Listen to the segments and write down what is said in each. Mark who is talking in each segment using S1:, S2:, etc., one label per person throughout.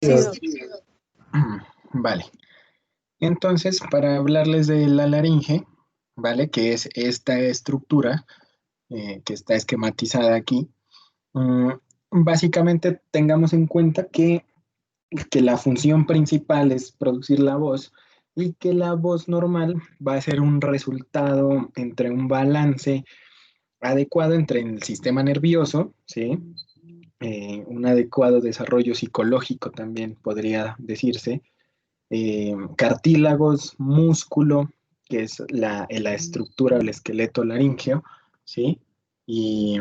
S1: Sí,
S2: Sí, vale. Entonces, para hablarles de la laringe, ¿vale? Que es esta estructura que está esquematizada aquí. mm, Básicamente tengamos en cuenta que la función principal es producir la voz y que la voz normal va a ser un resultado entre un balance adecuado entre el sistema nervioso, ¿sí? Un adecuado desarrollo psicológico también podría decirse, cartílagos, músculo, que es la estructura del esqueleto laríngeo, ¿sí? Y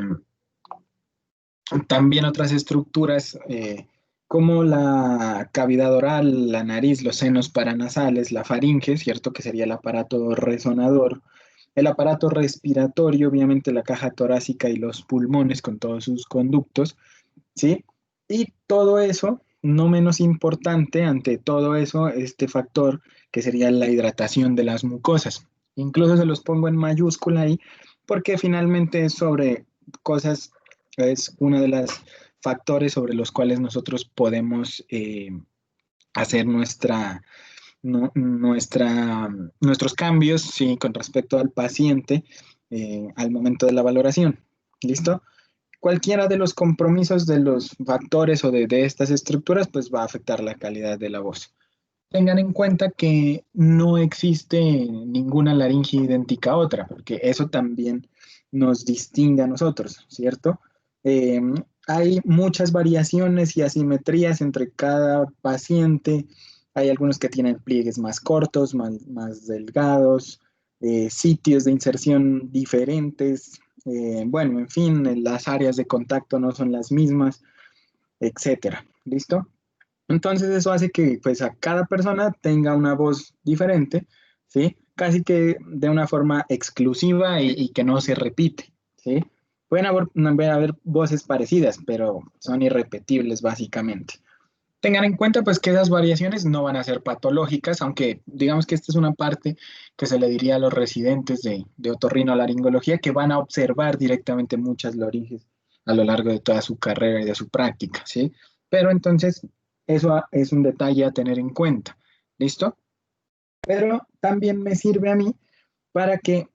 S2: también otras estructuras como la cavidad oral, la nariz, los senos paranasales, la faringe, ¿cierto? Que sería el aparato resonador, el aparato respiratorio, obviamente la caja torácica y los pulmones con todos sus conductos, ¿sí? Y todo eso, no menos importante, ante todo eso, este factor que sería la hidratación de las mucosas. Incluso se los pongo en mayúscula ahí, porque finalmente es sobre cosas, es uno de los factores sobre los cuales nosotros podemos hacer nuestros cambios, sí, con respecto al paciente al momento de la valoración. ¿Listo? Cualquiera de los compromisos de los factores o de estas estructuras, pues va a afectar la calidad de la voz. Tengan en cuenta que no existe ninguna laringe idéntica a otra, porque eso también nos distingue a nosotros, ¿cierto? Eh, Hay muchas variaciones y asimetrías entre cada paciente. Hay algunos que tienen pliegues más cortos, más delgados, sitios de inserción diferentes. Bueno, en fin, las áreas de contacto no son las mismas, etcétera. ¿Listo? Entonces eso hace que pues a cada persona tenga una voz diferente, ¿sí? Casi que de una forma exclusiva y que no se repite, ¿sí? Pueden haber voces parecidas, pero son irrepetibles básicamente. Tengan en cuenta pues que esas variaciones no van a ser patológicas, aunque digamos que esta es una parte que se le diría a los residentes de otorrinolaringología que van a observar directamente muchas laringes a lo largo de toda su carrera y de su práctica, ¿sí? Pero entonces es un detalle a tener en cuenta, ¿listo? Pero también me sirve a mí para que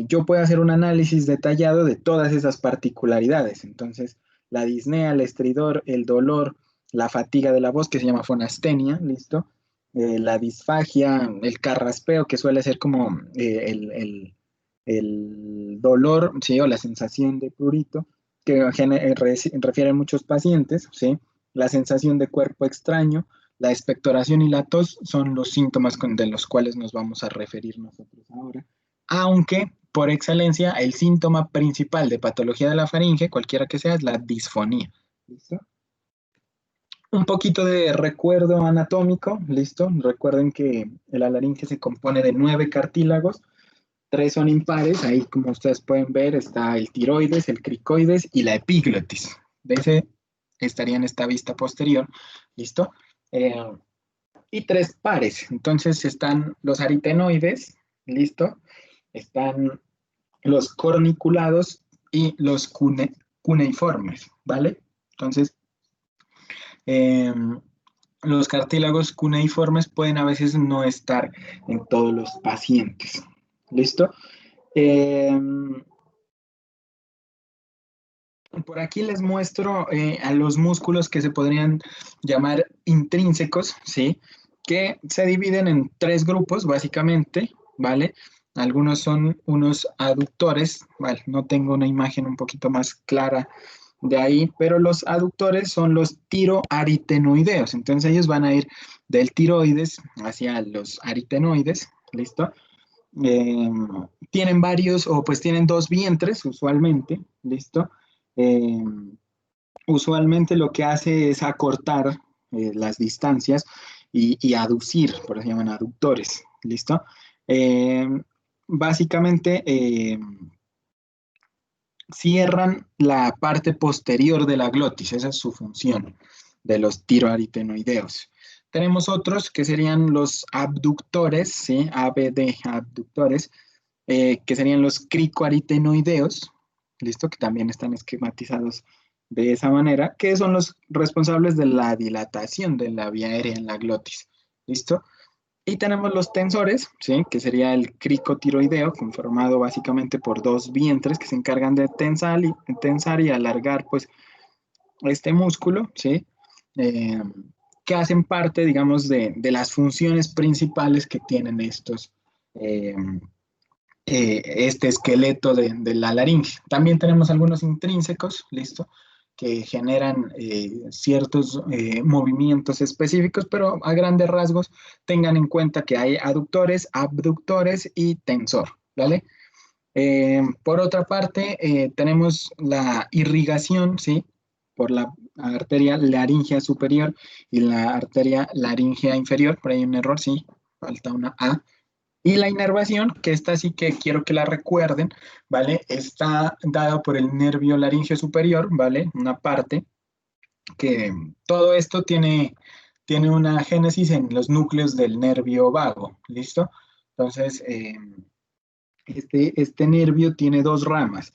S2: yo pueda hacer un análisis detallado de todas esas particularidades. Entonces, la disnea, el estridor, el dolor, la fatiga de la voz, que se llama fonastenia, ¿listo? La disfagia, el carraspeo, que suele ser como el dolor, ¿sí? O la sensación de prurito, que refieren muchos pacientes, ¿sí? La sensación de cuerpo extraño, la expectoración y la tos son los síntomas de los cuales nos vamos a referir nosotros ahora. Aunque, por excelencia, el síntoma principal de patología de la faringe, cualquiera que sea, es la disfonía. ¿Listo? Un poquito de recuerdo anatómico, ¿listo? Recuerden que la laringe se compone de 9 cartílagos, 3 son impares, ahí como ustedes pueden ver está el tiroides, el cricoides y la epiglotis. De ese estaría en esta vista posterior, ¿listo? Eh, y 3 pares. Entonces están los aritenoides, ¿listo? Están los corniculados y los cuneiformes, ¿vale? Entonces, eh, los cartílagos cuneiformes pueden a veces no estar en todos los pacientes, ¿listo? Eh, por aquí les muestro a los músculos que se podrían llamar intrínsecos, ¿sí? Que se dividen en 3 grupos, básicamente, ¿vale? Algunos son unos aductores, ¿vale? No tengo una imagen un poquito más clara de ahí, pero los aductores son los tiroaritenoideos. Entonces ellos van a ir del tiroides hacia los aritenoides, ¿listo? Eh, Tienen varios, o pues tienen 2 vientres usualmente, ¿listo? Eh, Usualmente lo que hace es acortar las distancias y aducir, por eso se llaman aductores, ¿listo? Eh, Básicamente cierran la parte posterior de la glotis, esa es su función de los tiroaritenoideos. Tenemos otros que serían los abductores, ¿sí? ABD, abductores, que serían los cricoaritenoideos, ¿listo? Que también están esquematizados de esa manera, que son los responsables de la dilatación de la vía aérea en la glotis. ¿Listo? Y tenemos los tensores, ¿sí? Que sería el cricotiroideo, conformado básicamente por dos vientres que se encargan de tensar y alargar pues, este músculo, ¿sí? Eh, que hacen parte, digamos, de las funciones principales que tienen eh, este esqueleto de la laringe. También tenemos algunos intrínsecos, ¿listo? Que generan ciertos movimientos específicos, pero a grandes rasgos tengan en cuenta que hay aductores, abductores y tensor, ¿vale? Por otra parte, tenemos la irrigación, ¿sí? Por la arteria laringea superior y la arteria laringea inferior, por ahí hay un error, sí, falta una A. Y la inervación, que esta sí que quiero que la recuerden, ¿vale? Está dada por el nervio laringeo superior, ¿vale? Una parte que todo esto tiene una génesis en los núcleos del nervio vago, ¿listo? Entonces, este nervio tiene dos ramas.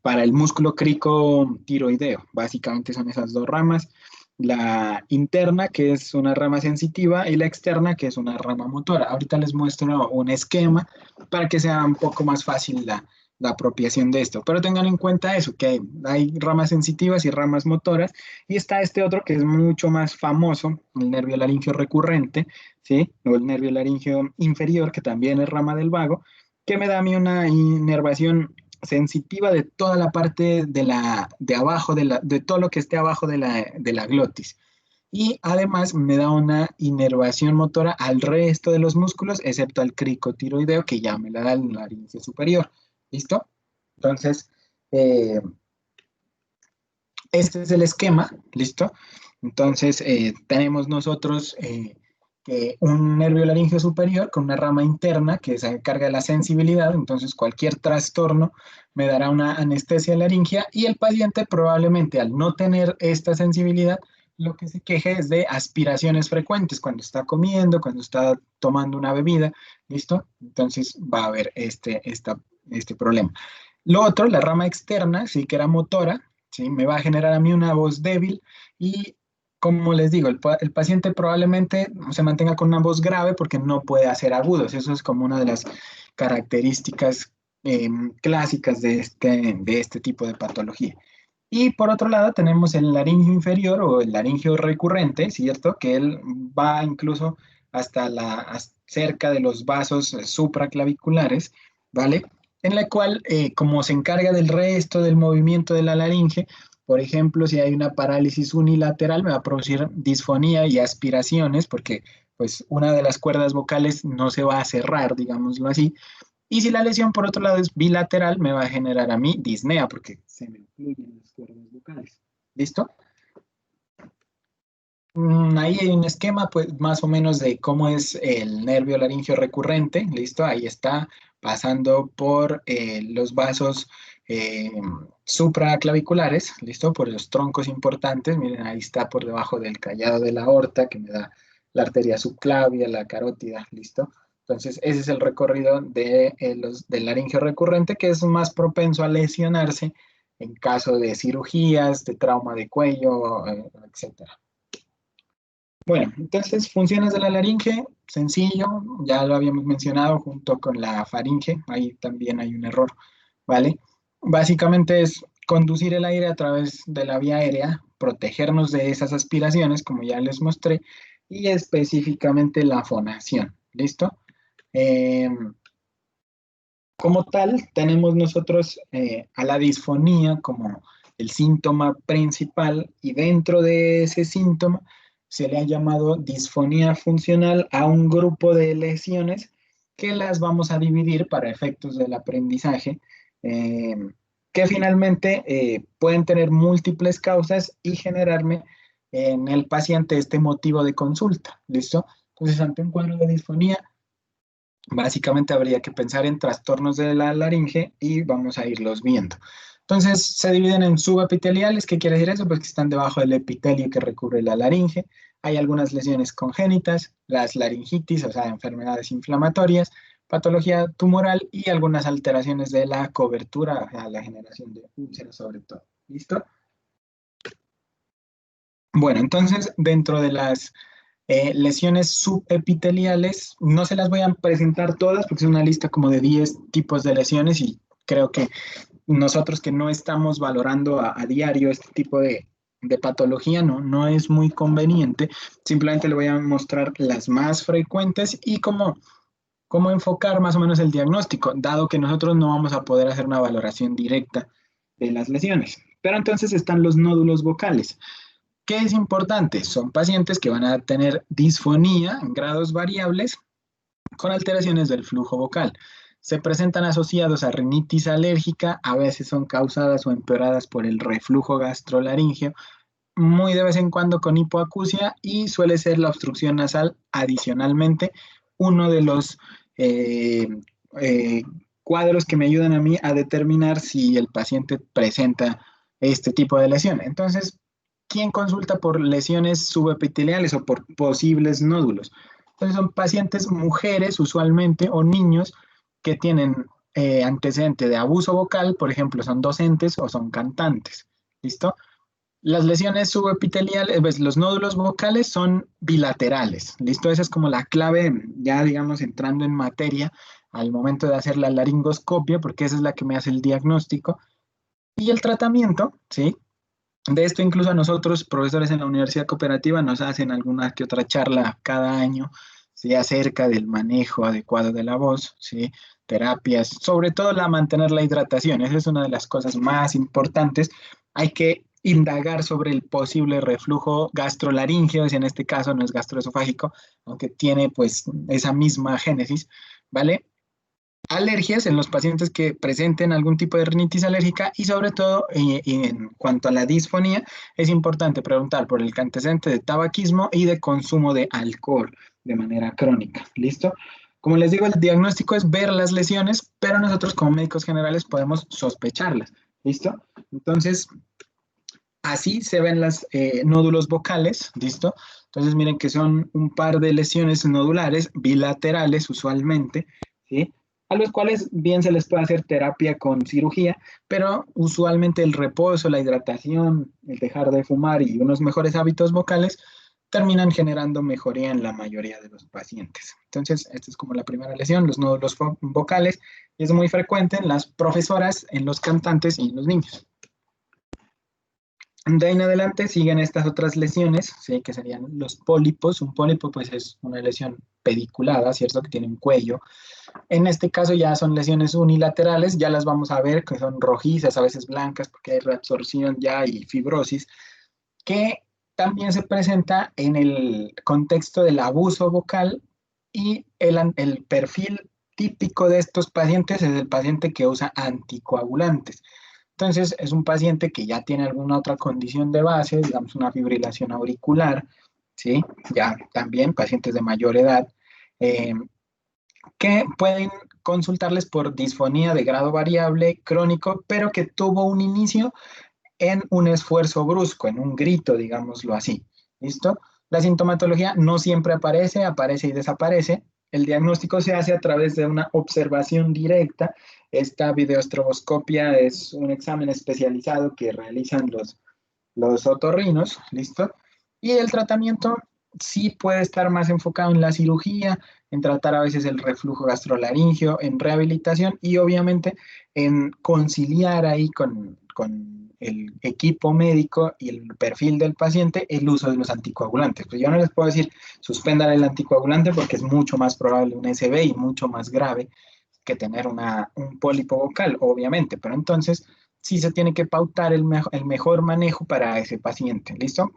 S2: Para el músculo cricotiroideo, básicamente son esas dos ramas. La interna, que es una rama sensitiva, y la externa, que es una rama motora. Ahorita les muestro un esquema para que sea un poco más fácil la apropiación de esto. Pero tengan en cuenta eso, que hay ramas sensitivas y ramas motoras, y está este otro que es mucho más famoso, el nervio laringeo recurrente, ¿sí? O el nervio laringeo inferior, que también es rama del vago, que me da a mí una inervación sensitiva de toda la parte de abajo, de todo lo que esté abajo de la glotis. Y además me da una inervación motora al resto de los músculos, excepto al cricotiroideo, que ya me la da el laringe superior. ¿Listo? Entonces, eh, este es el esquema, ¿listo? Entonces, tenemos nosotros que un nervio laríngeo superior con una rama interna que se encarga de la sensibilidad, entonces cualquier trastorno me dará una anestesia laringea y el paciente probablemente al no tener esta sensibilidad, lo que se queje es de aspiraciones frecuentes cuando está comiendo, cuando está tomando una bebida, ¿listo? Entonces va a haber este problema. Lo otro, la rama externa, sí que era motora, ¿sí? Me va a generar a mí una voz débil y, como les digo, el paciente probablemente se mantenga con una voz grave porque no puede hacer agudos. Eso es como una de las características clásicas de este tipo de patología. Y por otro lado tenemos el laringio inferior o el laringio recurrente, ¿cierto? Que él va incluso cerca de los vasos supraclaviculares, ¿vale? En la cual, como se encarga del resto del movimiento de la laringe, por ejemplo, si hay una parálisis unilateral, me va a producir disfonía y aspiraciones, porque pues una de las cuerdas vocales no se va a cerrar, digámoslo así, y si la lesión, por otro lado, es bilateral, me va a generar a mí disnea, porque se me incluyen las cuerdas vocales. ¿Listo? Ahí hay un esquema, pues, más o menos de cómo es el nervio laringio recurrente. ¿Listo? Ahí está pasando por los vasos eh, supraclaviculares. ¿Listo? Por los troncos importantes. Miren, ahí está por debajo del callado de la aorta, que me da la arteria subclavia, la carótida. ¿Listo? Entonces, ese es el recorrido del laringio recurrente, que es más propenso a lesionarse en caso de cirugías, de trauma de cuello, etcétera. Bueno, entonces funciones de la laringe, sencillo, ya lo habíamos mencionado junto con la faringe, ahí también hay un error, ¿vale? Básicamente es conducir el aire a través de la vía aérea, protegernos de esas aspiraciones, como ya les mostré, y específicamente la fonación, ¿listo? Eh, Como tal, tenemos nosotros a la disfonía como el síntoma principal y dentro de ese síntoma se le ha llamado disfonía funcional a un grupo de lesiones que las vamos a dividir para efectos del aprendizaje, eh, que finalmente pueden tener múltiples causas y generarme en el paciente este motivo de consulta. ¿Listo? Entonces, ante un cuadro de disfonía, básicamente habría que pensar en trastornos de la laringe y vamos a irlos viendo. Entonces se dividen en subepiteliales. ¿Qué quiere decir eso? Pues que están debajo del epitelio que recubre la laringe. Hay algunas lesiones congénitas, las laringitis, o sea, enfermedades inflamatorias, patología tumoral y algunas alteraciones de la cobertura, o sea, la generación de úlceras sobre todo. ¿Listo? Bueno, entonces, dentro de las lesiones subepiteliales, no se las voy a presentar todas porque es una lista como de 10 tipos de lesiones y creo que nosotros que no estamos valorando a diario este tipo de patología, no es muy conveniente. Simplemente le voy a mostrar las más frecuentes y cómo enfocar más o menos el diagnóstico, dado que nosotros no vamos a poder hacer una valoración directa de las lesiones. Pero entonces están los nódulos vocales. ¿Qué es importante? Son pacientes que van a tener disfonía en grados variables con alteraciones del flujo vocal. Se presentan asociados a rinitis alérgica, a veces son causadas o empeoradas por el reflujo gastrolaríngeo, muy de vez en cuando con hipoacusia y suele ser la obstrucción nasal adicionalmente uno de los eh, eh, cuadros que me ayudan a mí a determinar si el paciente presenta este tipo de lesión. Entonces, ¿quién consulta por lesiones subepiteliales o por posibles nódulos? Entonces, son pacientes mujeres usualmente o niños que tienen antecedente de abuso vocal, por ejemplo, son docentes o son cantantes. ¿Listo? Las lesiones subepiteliales, pues, los nódulos vocales son bilaterales, ¿listo? Esa es como la clave, ya digamos, entrando en materia al momento de hacer la laringoscopia, porque esa es la que me hace el diagnóstico. Y el tratamiento, ¿sí? De esto incluso a nosotros, profesores en la Universidad Cooperativa, nos hacen alguna que otra charla cada año, ¿sí? Acerca del manejo adecuado de la voz, ¿sí? Terapias, sobre todo mantener la hidratación, esa es una de las cosas más importantes. Hay que indagar sobre el posible reflujo gastrolaríngeo, si en este caso no es gastroesofágico, aunque tiene pues esa misma génesis, ¿vale? Alergias en los pacientes que presenten algún tipo de rinitis alérgica y sobre todo en cuanto a la disfonía, es importante preguntar por el antecedente de tabaquismo y de consumo de alcohol de manera crónica. ¿Listo? Como les digo, el diagnóstico es ver las lesiones, pero nosotros como médicos generales podemos sospecharlas. ¿Listo? Entonces, así se ven los nódulos vocales. ¿Listo? Entonces, miren que son un par de lesiones nodulares bilaterales usualmente, ¿sí? A los cuales bien se les puede hacer terapia con cirugía, pero usualmente el reposo, la hidratación, el dejar de fumar y unos mejores hábitos vocales terminan generando mejoría en la mayoría de los pacientes. Entonces, esta es como la primera lesión, los nódulos vocales, y es muy frecuente en las profesoras, en los cantantes y en los niños. De ahí en adelante siguen estas otras lesiones, ¿sí? Que serían los pólipos. Un pólipo pues es una lesión pediculada, ¿cierto? Que tiene un cuello. En este caso ya son lesiones unilaterales, ya las vamos a ver, que son rojizas, a veces blancas, porque hay reabsorción ya y fibrosis, que también se presenta en el contexto del abuso vocal y el perfil típico de estos pacientes es el paciente que usa anticoagulantes. Entonces, es un paciente que ya tiene alguna otra condición de base, digamos una fibrilación auricular, ¿sí? Ya también pacientes de mayor edad, eh, que pueden consultarles por disfonía de grado variable crónico, pero que tuvo un inicio en un esfuerzo brusco, en un grito, digámoslo así. ¿Listo? La sintomatología no siempre aparece, aparece y desaparece. El diagnóstico se hace a través de una observación directa. Esta videoestroboscopia es un examen especializado que realizan los otorrinos, ¿listo? Y el tratamiento sí puede estar más enfocado en la cirugía, en tratar a veces el reflujo gastrolaríngeo, en rehabilitación y obviamente en conciliar ahí con el equipo médico y el perfil del paciente el uso de los anticoagulantes. Pues yo no les puedo decir suspendan el anticoagulante porque es mucho más probable un SB y mucho más grave que tener un pólipo vocal, obviamente, pero entonces sí se tiene que pautar el mejor manejo para ese paciente, ¿listo?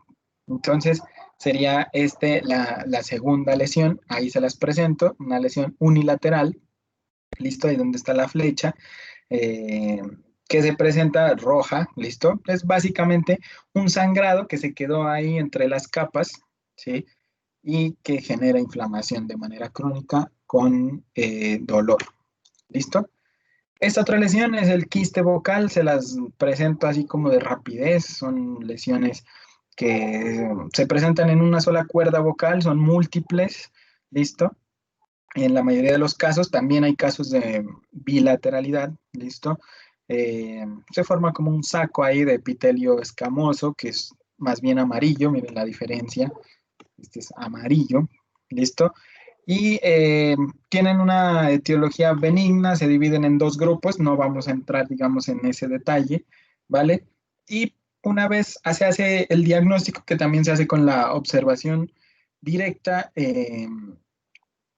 S2: Entonces sería la segunda lesión, ahí se las presento, una lesión unilateral, ¿listo? Ahí donde está la flecha, eh, que se presenta roja, ¿listo? Es básicamente un sangrado que se quedó ahí entre las capas, ¿sí? Y que genera inflamación de manera crónica con dolor. ¿Listo? Esta otra lesión es el quiste vocal, se las presento así como de rapidez, son lesiones que se presentan en una sola cuerda vocal, son múltiples, ¿listo? En la mayoría de los casos también hay casos de bilateralidad, ¿listo? Se forma como un saco ahí de epitelio escamoso, que es más bien amarillo, miren la diferencia, este es amarillo, ¿listo? Y tienen una etiología benigna, se dividen en dos grupos, no vamos a entrar, digamos, en ese detalle, ¿vale? Y una vez se hace el diagnóstico, que también se hace con la observación directa,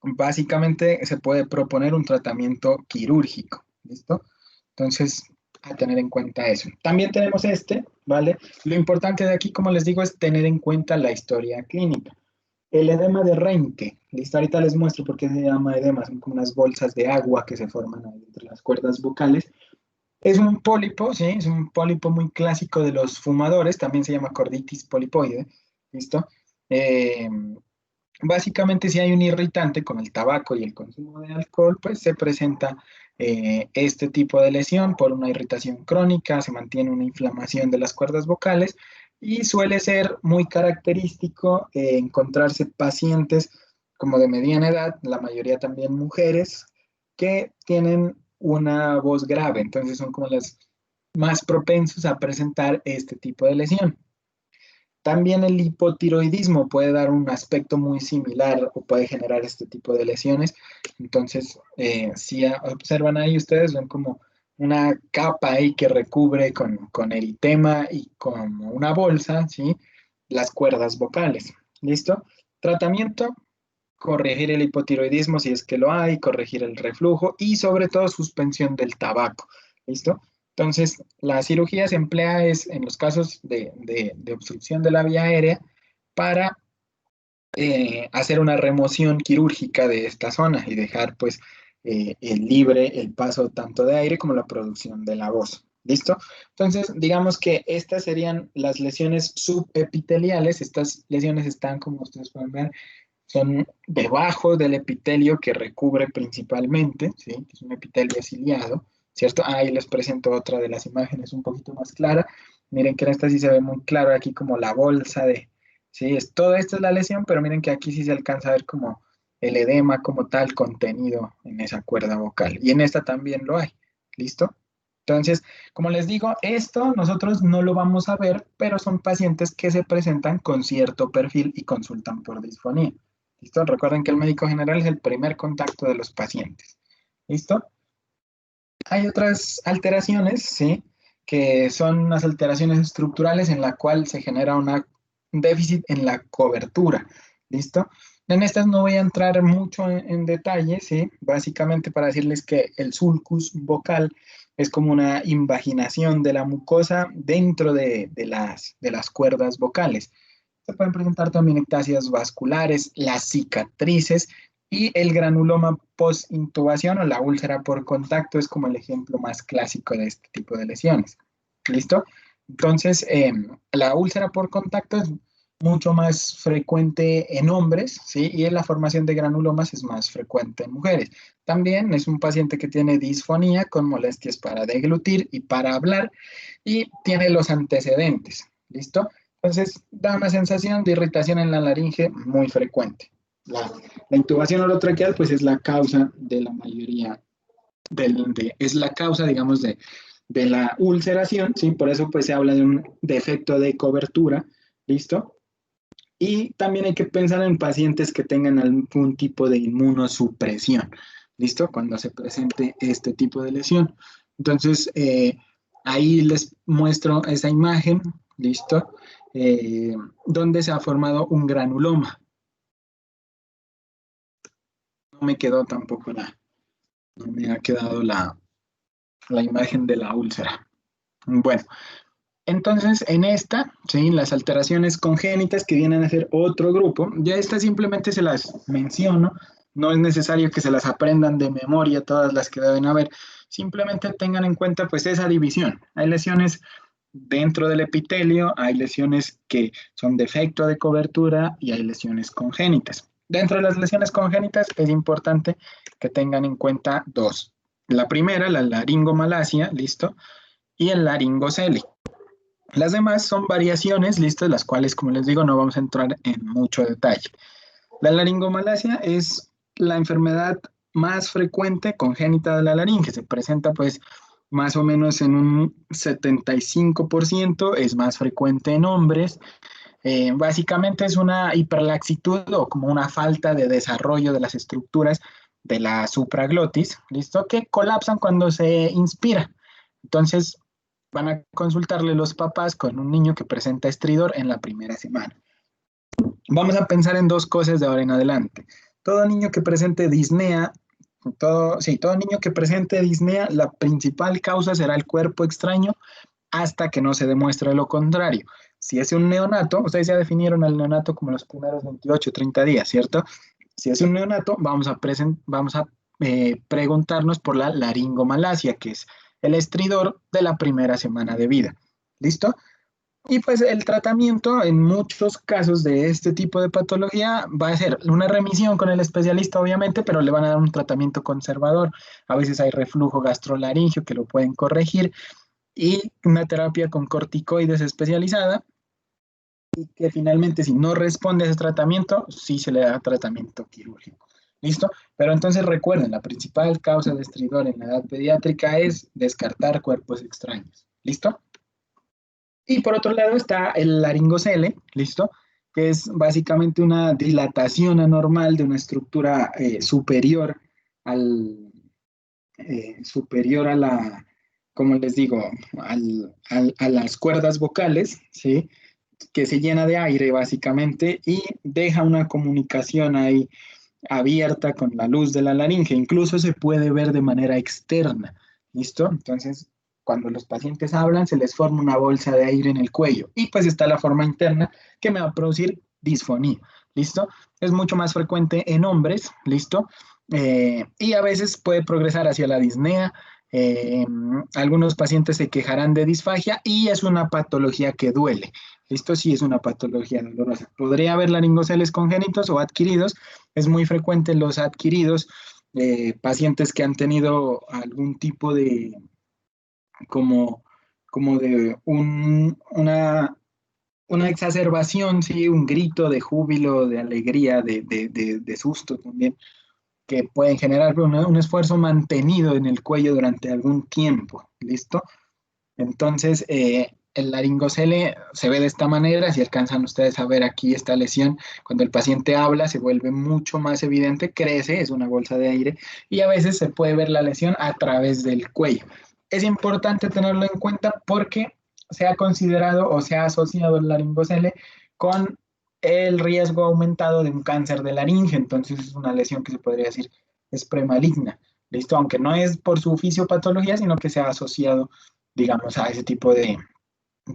S2: básicamente se puede proponer un tratamiento quirúrgico, ¿listo? Entonces, a tener en cuenta eso. También tenemos este, ¿vale? Lo importante de aquí, como les digo, es tener en cuenta la historia clínica. El edema de Reinke, listo, ahorita les muestro por qué se llama edema, son como unas bolsas de agua que se forman ahí entre las cuerdas vocales. Es un pólipo, ¿sí? Es un pólipo muy clásico de los fumadores, también se llama corditis polipoide, ¿listo? Eh, Básicamente, si hay un irritante con el tabaco y el consumo de alcohol, pues se presenta este tipo de lesión por una irritación crónica, se mantiene una inflamación de las cuerdas vocales y suele ser muy característico encontrarse pacientes como de mediana edad, la mayoría también mujeres, que tienen una voz grave, entonces son como las más propensos a presentar este tipo de lesión. También el hipotiroidismo puede dar un aspecto muy similar o puede generar este tipo de lesiones. Entonces, si observan ahí ustedes, ven como una capa ahí que recubre con eritema y como una bolsa, ¿sí? Las cuerdas vocales. ¿Listo? Tratamiento, corregir el hipotiroidismo si es que lo hay, corregir el reflujo y sobre todo suspensión del tabaco. ¿Listo? Entonces, la cirugía se emplea es en los casos de obstrucción de la vía aérea para hacer una remoción quirúrgica de esta zona y dejar pues libre el paso tanto de aire como la producción de la voz. ¿Listo? Entonces, digamos que estas serían las lesiones subepiteliales. Estas lesiones están, como ustedes pueden ver, son debajo del epitelio que recubre principalmente, ¿sí? Que es un epitelio ciliado, ¿cierto? Ahí les presento otra de las imágenes un poquito más clara. Miren que en esta sí se ve muy claro aquí como la bolsa de, ¿sí? Toda esta es la lesión, pero miren que aquí sí se alcanza a ver como el edema como tal contenido en esa cuerda vocal. Y en esta también lo hay, ¿listo? Entonces, como les digo, esto nosotros no lo vamos a ver, pero son pacientes que se presentan con cierto perfil y consultan por disfonía. ¿Listo? Recuerden que el médico general es el primer contacto de los pacientes. ¿Listo? Hay otras alteraciones, ¿sí? Que son unas alteraciones estructurales en la cual se genera un déficit en la cobertura. ¿Listo? En estas no voy a entrar mucho en detalle, ¿sí? Básicamente para decirles que el sulcus vocal es como una invaginación de la mucosa dentro de las cuerdas vocales. Se pueden presentar también ectasias vasculares, las cicatrices y el granuloma post-intubación o la úlcera por contacto es como el ejemplo más clásico de este tipo de lesiones. ¿Listo? Entonces, la úlcera por contacto es mucho más frecuente en hombres, ¿sí? Y en la formación de granulomas es más frecuente en mujeres. También es un paciente que tiene disfonía con molestias para deglutir y para hablar y tiene los antecedentes. ¿Listo? Entonces, da una sensación de irritación en la laringe muy frecuente. La intubación orotraqueal, pues, es la causa de la mayoría, es la causa, digamos, de la ulceración, ¿sí? Por eso, pues, se habla de un defecto de cobertura, ¿listo? Y también hay que pensar en pacientes que tengan algún tipo de inmunosupresión, ¿listo? Cuando se presente este tipo de lesión. Entonces, ahí les muestro esa imagen, ¿listo? Donde se ha formado un granuloma. No me quedó tampoco no me ha quedado la imagen de la úlcera. Bueno, entonces en esta, ¿sí? Las alteraciones congénitas que vienen a ser otro grupo, ya estas simplemente se las menciono, no es necesario que se las aprendan de memoria todas las que deben haber, simplemente tengan en cuenta pues esa división. Hay lesiones dentro del epitelio, hay lesiones que son defecto de cobertura y hay lesiones congénitas. Dentro de las lesiones congénitas es importante que tengan en cuenta dos. La primera, la laringomalacia, listo, y el laringocele. Las demás son variaciones, listo, las cuales, como les digo, no vamos a entrar en mucho detalle. La laringomalacia es la enfermedad más frecuente congénita de la laringe. Se presenta, pues, más o menos en un 75%, es más frecuente en hombres. Básicamente es una hiperlaxitud o como una falta de desarrollo de las estructuras de la supraglotis, ¿listo? Que colapsan cuando se inspira. Entonces, van a consultarle los papás con un niño que presenta estridor en la primera semana. Vamos a pensar en dos cosas de ahora en adelante. Todo niño que presente disnea, todo niño que presente disnea, la principal causa será el cuerpo extraño hasta que no se demuestre lo contrario. Si es un neonato, ustedes ya definieron al neonato como los primeros 28, 30 días, ¿cierto? Si es un neonato, vamos a preguntarnos por la laringomalacia, que es el estridor de la primera semana de vida. ¿Listo? Y pues el tratamiento en muchos casos de este tipo de patología va a ser una remisión con el especialista, obviamente, pero le van a dar un tratamiento conservador. A veces hay reflujo gastrolaringio que lo pueden corregir y una terapia con corticoides especializada y que finalmente si no responde a ese tratamiento, sí se le da tratamiento quirúrgico. ¿Listo? Pero entonces recuerden, la principal causa de estridor en la edad pediátrica es descartar cuerpos extraños. ¿Listo? Y por otro lado está el laringocele, ¿listo? Que es básicamente una dilatación anormal de una estructura al, superior a la, como les digo, a las cuerdas vocales, ¿sí? Que se llena de aire básicamente y deja una comunicación ahí abierta con la luz de la laringe. Incluso se puede ver de manera externa. ¿Listo? Entonces, cuando los pacientes hablan, se les forma una bolsa de aire en el cuello. Y pues está la forma interna que me va a producir disfonía. ¿Listo? Es mucho más frecuente en hombres. ¿Listo? Y a veces puede progresar hacia la disnea. Eh, Algunos pacientes se quejarán de disfagia y es una patología que duele. Esto sí es una patología dolorosa. Podría haber laringoceles congénitos o adquiridos. Es muy frecuente en los adquiridos, pacientes que han tenido algún tipo de, como, como de una exacerbación, ¿sí? Un grito de júbilo, de alegría, de susto también, que pueden generar un esfuerzo mantenido en el cuello durante algún tiempo. ¿Listo? Entonces, el laringocele se ve de esta manera. Si alcanzan ustedes a ver aquí esta lesión, cuando el paciente habla se vuelve mucho más evidente, crece, es una bolsa de aire, y a veces se puede ver la lesión a través del cuello. Es importante tenerlo en cuenta porque se ha considerado o se ha asociado el laringocele con el riesgo aumentado de un cáncer de laringe. Entonces es una lesión que se podría decir es premaligna. ¿Listo? Aunque no es por su fisiopatología, sino que se ha asociado, digamos, a ese tipo de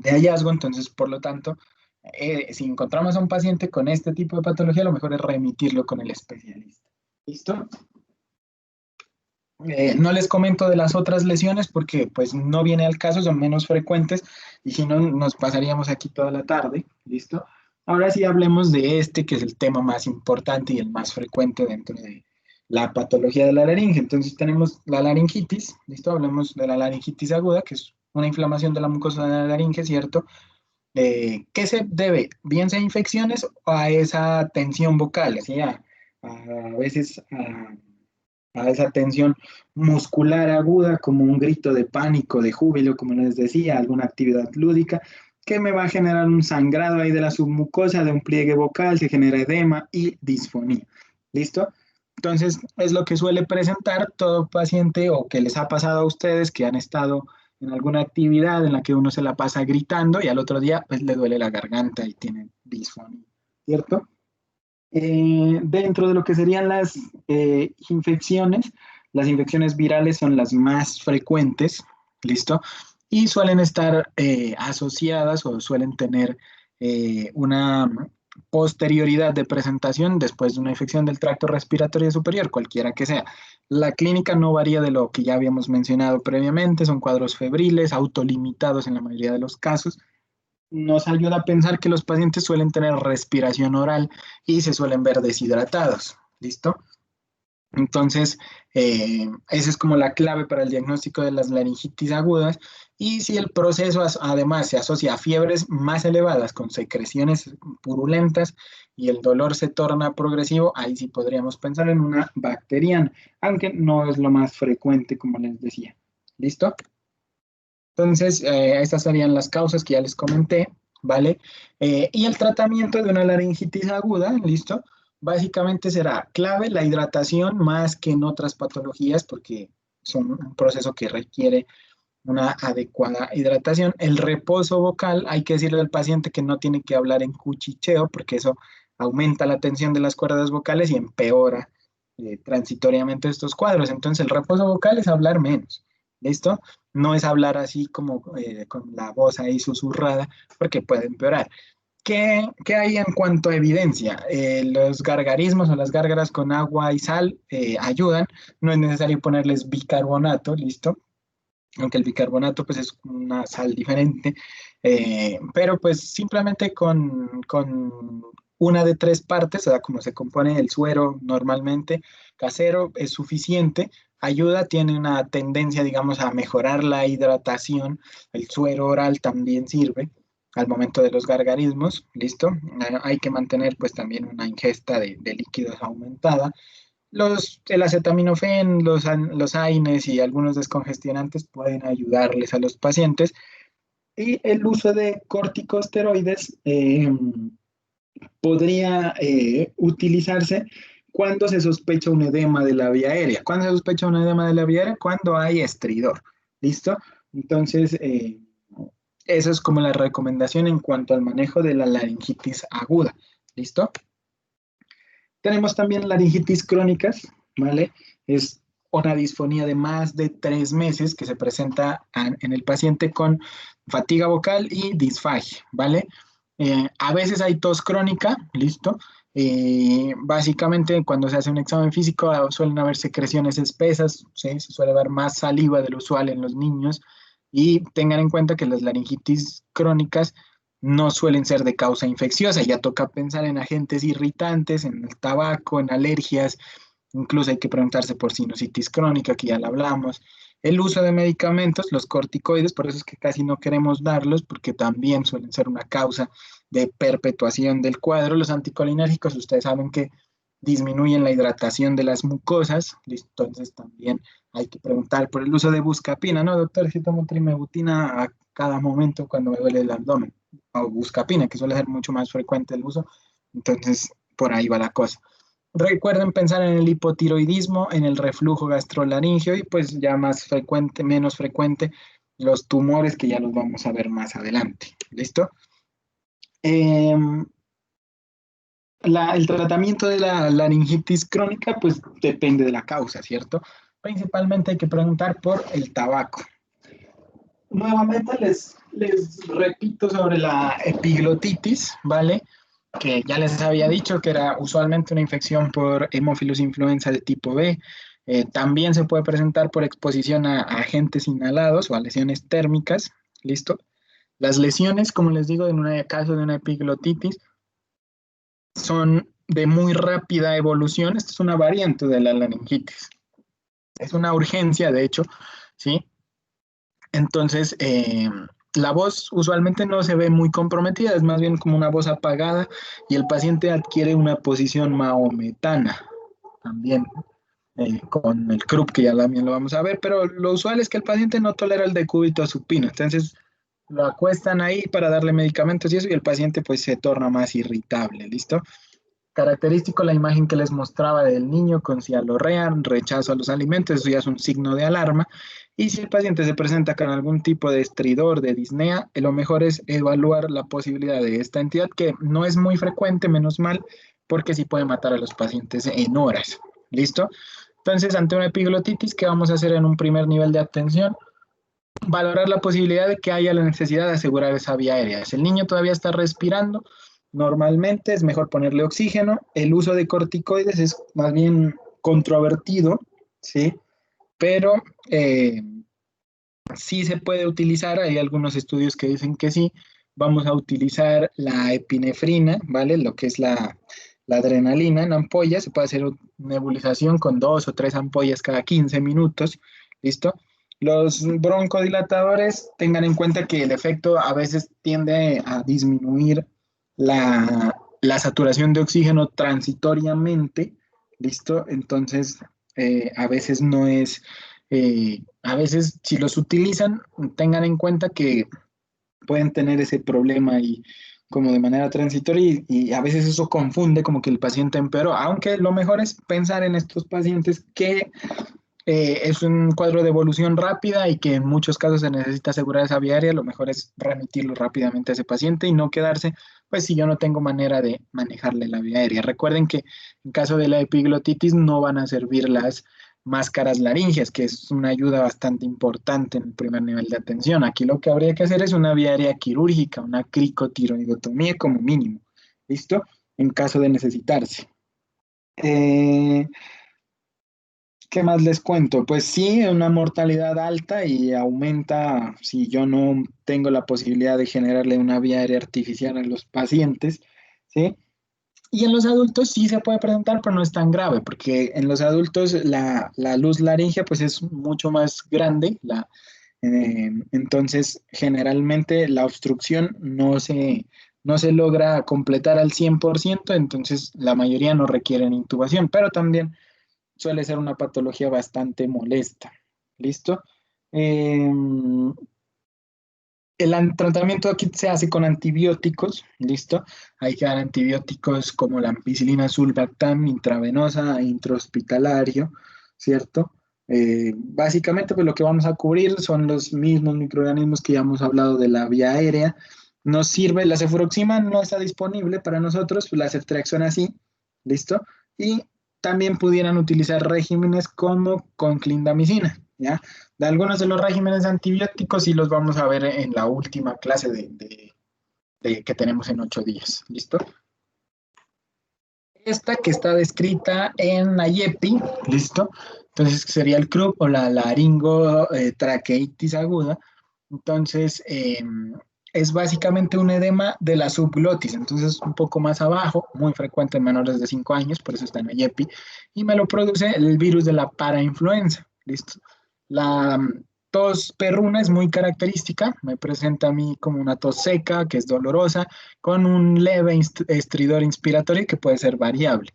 S2: hallazgo. Entonces, por lo tanto, si encontramos a un paciente con este tipo de patología, lo mejor es remitirlo con el especialista. ¿Listo? No les comento de las otras lesiones porque pues no viene al caso, son menos frecuentes y si no nos pasaríamos aquí toda la tarde. ¿Listo? Ahora sí hablemos de este que es el tema más importante y el más frecuente dentro de la patología de la laringe. Entonces tenemos la laringitis. ¿Listo? Hablemos de la laringitis aguda, que es una inflamación de la mucosa de la laringe, ¿cierto? ¿Qué se debe? Bien sea a infecciones o a esa tensión vocal, ¿sí? A veces a esa tensión muscular aguda, como un grito de pánico, de júbilo, como les decía, alguna actividad lúdica, que me va a generar un sangrado ahí de la submucosa, de un pliegue vocal, se genera edema y disfonía. ¿Listo? Entonces, es lo que suele presentar todo paciente o que les ha pasado a ustedes que han estado en alguna actividad en la que uno se la pasa gritando y al otro día pues le duele la garganta y tiene disfonía, ¿cierto? Dentro de lo que serían las infecciones virales son las más frecuentes, ¿listo? Y suelen estar asociadas o suelen tener una posterioridad de presentación después de una infección del tracto respiratorio superior, cualquiera que sea. La clínica no varía de lo que ya habíamos mencionado previamente, son cuadros febriles, autolimitados en la mayoría de los casos. Nos ayuda a pensar que los pacientes suelen tener respiración oral y se suelen ver deshidratados. ¿Listo? Entonces, esa es como la clave para el diagnóstico de las laringitis agudas. Y si el proceso además se asocia a fiebres más elevadas con secreciones purulentas y el dolor se torna progresivo, ahí sí podríamos pensar en una bacteriana, aunque no es lo más frecuente, como les decía. ¿Listo? Entonces, estas serían las causas que ya les comenté, ¿vale? Y el tratamiento de una laringitis aguda, ¿listo? Básicamente será clave la hidratación más que en otras patologías, porque es un proceso que requiere una adecuada hidratación. El reposo vocal, hay que decirle al paciente que no tiene que hablar en cuchicheo, porque eso aumenta la tensión de las cuerdas vocales y empeora transitoriamente estos cuadros. Entonces, el reposo vocal es hablar menos, ¿listo? No es hablar así como con la voz ahí susurrada, porque puede empeorar. ¿Qué hay en cuanto a evidencia? Los gargarismos o las gárgaras con agua y sal ayudan. No es necesario ponerles bicarbonato, ¿listo? Aunque el bicarbonato pues es una sal diferente, pero pues simplemente con una de tres partes, o sea, como se compone el suero normalmente casero, es suficiente, ayuda, tiene una tendencia, digamos, a mejorar la hidratación, el suero oral también sirve al momento de los gargarismos, ¿listo? Hay que mantener pues también una ingesta de líquidos aumentada. El acetaminofén, los AINES y algunos descongestionantes pueden ayudarles a los pacientes. Y el uso de corticosteroides podría utilizarse cuando se sospecha un edema de la vía aérea. ¿Cuándo se sospecha un edema de la vía aérea? Cuando hay estridor. ¿Listo? Entonces, eso es como la recomendación en cuanto al manejo de la laringitis aguda. ¿Listo? Tenemos también laringitis crónicas, ¿vale? Es una disfonía de más de 3 meses que se presenta en el paciente con fatiga vocal y disfagia, ¿vale? A veces hay tos crónica, ¿listo? Básicamente cuando se hace un examen físico suelen haber secreciones espesas, ¿sí? Se suele ver más saliva de lo usual en los niños y tengan en cuenta que las laringitis crónicas no suelen ser de causa infecciosa. Ya toca pensar en agentes irritantes, en el tabaco, en alergias, incluso hay que preguntarse por sinusitis crónica, que ya la hablamos. El uso de medicamentos, los corticoides, por eso es que casi no queremos darlos, porque también suelen ser una causa de perpetuación del cuadro. Los anticolinérgicos, ustedes saben que disminuyen la hidratación de las mucosas, ¿listo? Entonces también hay que preguntar por el uso de buscapina, ¿no, doctor? Si tomo trimebutina a cada momento cuando me duele el abdomen o buscapina, que suele ser mucho más frecuente el uso. Entonces, por ahí va la cosa. Recuerden pensar en el hipotiroidismo, en el reflujo gastrolaringio y pues ya más frecuente, menos frecuente, los tumores que ya los vamos a ver más adelante. ¿Listo? El tratamiento de la laringitis crónica pues depende de la causa, ¿cierto? Principalmente hay que preguntar por el tabaco. Nuevamente les repito sobre la epiglotitis, ¿vale? Que ya les había dicho que era usualmente una infección por Haemophilus influenza de tipo B. También se puede presentar por exposición a agentes inhalados o a lesiones térmicas, ¿listo? Las lesiones, como les digo, en un caso de una epiglotitis, son de muy rápida evolución. Esta es una variante de la laringitis. Es una urgencia, de hecho, ¿sí? Entonces, la voz usualmente no se ve muy comprometida, es más bien como una voz apagada y el paciente adquiere una posición mahometana también, con el croup, que ya también lo vamos a ver, pero lo usual es que el paciente no tolera el decúbito supino, entonces lo acuestan ahí para darle medicamentos y eso, y el paciente pues se torna más irritable, ¿listo? Característico la imagen que les mostraba del niño con cialorrea, rechazo a los alimentos, eso ya es un signo de alarma. Y si el paciente se presenta con algún tipo de estridor, de disnea, lo mejor es evaluar la posibilidad de esta entidad, que no es muy frecuente, menos mal, porque sí puede matar a los pacientes en horas. ¿Listo? Entonces, ante una epiglotitis, ¿qué vamos a hacer en un primer nivel de atención? Valorar la posibilidad de que haya la necesidad de asegurar esa vía aérea. Si el niño todavía está respirando, normalmente es mejor ponerle oxígeno. El uso de corticoides es más bien controvertido, ¿sí? Pero sí se puede utilizar. Hay algunos estudios que dicen que sí. Vamos a utilizar la epinefrina, ¿vale? Lo que es la adrenalina en ampollas. Se puede hacer nebulización con 2 o 3 ampollas cada 15 minutos, ¿listo? Los broncodilatadores, tengan en cuenta que el efecto a veces tiende a disminuir la saturación de oxígeno transitoriamente, ¿listo? Entonces, a veces no es A veces, si los utilizan, tengan en cuenta que pueden tener ese problema y como de manera transitoria y a veces eso confunde como que el paciente empeoró, aunque lo mejor es pensar en estos pacientes que es un cuadro de evolución rápida y que en muchos casos se necesita asegurar esa vía aérea, lo mejor es remitirlo rápidamente a ese paciente y no quedarse, pues si yo no tengo manera de manejarle la vía aérea. Recuerden que en caso de la epiglotitis no van a servir las máscaras laringeas, que es una ayuda bastante importante en el primer nivel de atención. Aquí lo que habría que hacer es una vía aérea quirúrgica, una cricotiroidotomía como mínimo. ¿Listo? En caso de necesitarse. Eh, ¿Qué más les cuento? Pues sí, una mortalidad alta y aumenta si yo no tengo la posibilidad de generarle una vía aérea artificial a los pacientes, ¿sí? Y en los adultos sí se puede presentar, pero no es tan grave, porque en los adultos la luz laringea pues es mucho más grande, entonces generalmente la obstrucción no se logra completar al 100%, entonces la mayoría no requieren intubación, pero también suele ser una patología bastante molesta. ¿Listo? Eh, tratamiento aquí se hace con antibióticos, ¿listo? Hay que dar antibióticos como la ampicilina sulbactam intravenosa e intrahospitalario, ¿cierto? Básicamente, pues lo que vamos a cubrir son los mismos microorganismos que ya hemos hablado de la vía aérea. Nos sirve, la cefuroxima no está disponible para nosotros, pues la ceftriaxona sí, ¿listo? Y también pudieran utilizar regímenes como con clindamicina, ¿ya? De algunos de los regímenes antibióticos y los vamos a ver en la última clase que tenemos en 8 días. ¿Listo? Esta que está descrita en IEPI, ¿listo? Entonces sería el CRUP o la laringotraqueitis aguda. Entonces, es básicamente un edema de la subglotis, entonces un poco más abajo, muy frecuente en menores de 5 años, por eso está en IEPI, y me lo produce el virus de la parainfluenza, ¿listo? La tos perruna es muy característica, me presenta a mí como una tos seca, que es dolorosa, con un leve estridor inspiratorio que puede ser variable.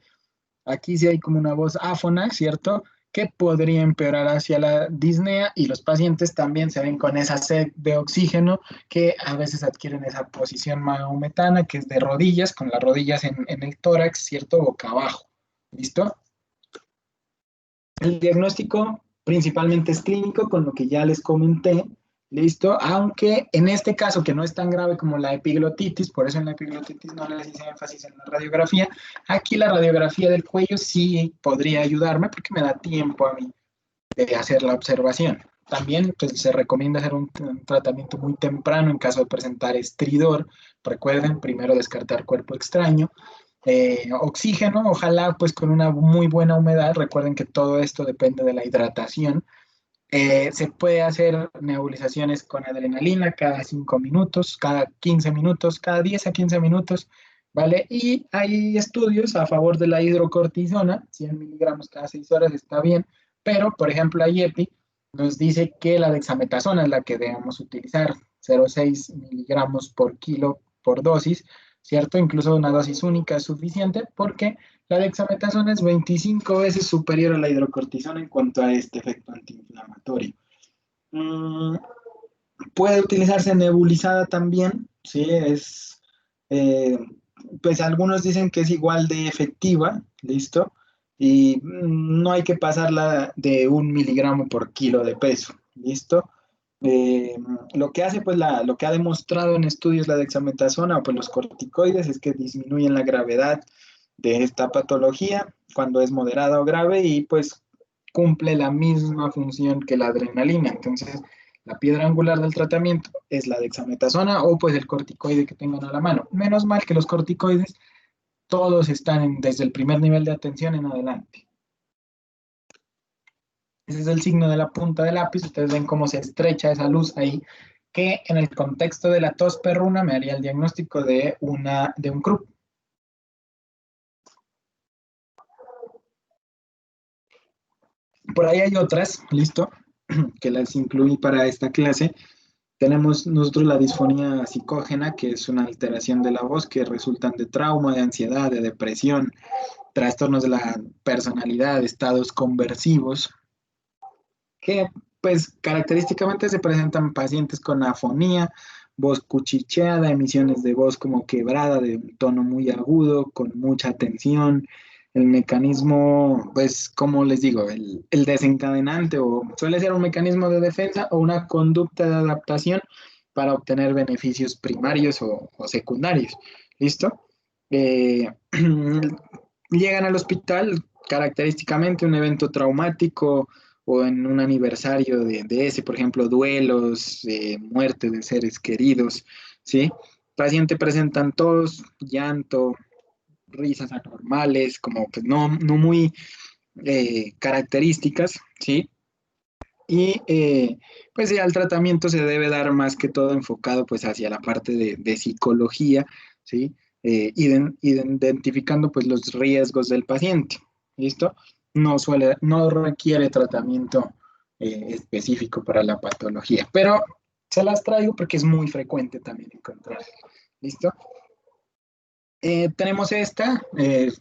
S2: Aquí sí hay como una voz áfona, ¿cierto? Que podría empeorar hacia la disnea y los pacientes también se ven con esa sed de oxígeno que a veces adquieren esa posición maometana, que es de rodillas, con las rodillas en el tórax, ¿cierto? Boca abajo. ¿Listo? El diagnóstico principalmente es clínico, con lo que ya les comenté, listo, aunque en este caso que no es tan grave como la epiglotitis, por eso en la epiglotitis no les hice énfasis en la radiografía, aquí la radiografía del cuello sí podría ayudarme porque me da tiempo a mí de hacer la observación. También pues, se recomienda hacer un tratamiento muy temprano en caso de presentar estridor. Recuerden, primero descartar cuerpo extraño. Oxígeno, ojalá pues con una muy buena humedad. Recuerden que todo esto depende de la hidratación. Se puede hacer nebulizaciones con adrenalina cada 5 minutos, cada 15 minutos, cada 10 a 15 minutos, ¿vale? Y hay estudios a favor de la hidrocortisona, 100 miligramos cada 6 horas está bien, pero por ejemplo la IEPI nos dice que la dexametasona es la que debemos utilizar, 0,6 miligramos por kilo por dosis, ¿cierto? Incluso una dosis única es suficiente porque la dexametasona es 25 veces superior a la hidrocortisona en cuanto a este efecto antiinflamatorio. Mm, Puede utilizarse nebulizada también, ¿sí? Eh, pues algunos dicen que es igual de efectiva, ¿listo? Y no hay que pasarla de 1 miligramo por kilo de peso, ¿listo? Lo que hace, pues, lo que ha demostrado en estudios la dexametasona o pues los corticoides es que disminuyen la gravedad de esta patología cuando es moderada o grave y pues cumple la misma función que la adrenalina. Entonces, la piedra angular del tratamiento es la dexametasona o pues el corticoide que tengan a la mano. Menos mal que los corticoides todos están desde el primer nivel de atención en adelante. Ese es el signo de la punta del lápiz. Ustedes ven cómo se estrecha esa luz ahí, que en el contexto de la tos perruna me haría el diagnóstico de un CRUP. Por ahí hay otras, listo, que las incluí para esta clase. Tenemos nosotros la disfonía psicógena, que es una alteración de la voz que resultan de trauma, de ansiedad, de depresión, trastornos de la personalidad, estados conversivos. que pues característicamente se presentan pacientes con afonía, voz cuchicheada, emisiones de voz como quebrada, de un tono muy agudo, con mucha tensión. El mecanismo, pues, como les digo, el desencadenante o suele ser un mecanismo de defensa o una conducta de adaptación para obtener beneficios primarios o secundarios. ¿Listo? Eh, llegan al hospital, característicamente un evento traumático o en un aniversario de ese, por ejemplo, duelos, muerte de seres queridos, ¿sí? Paciente presentan tos, llanto, risas anormales, como pues no muy características, ¿sí? Y pues ya el tratamiento se debe dar más que todo enfocado pues hacia la parte de psicología, ¿sí? Identificando pues los riesgos del paciente, ¿listo? No requiere tratamiento específico para la patología, pero se las traigo porque es muy frecuente también encontrar, ¿listo? Tenemos esta,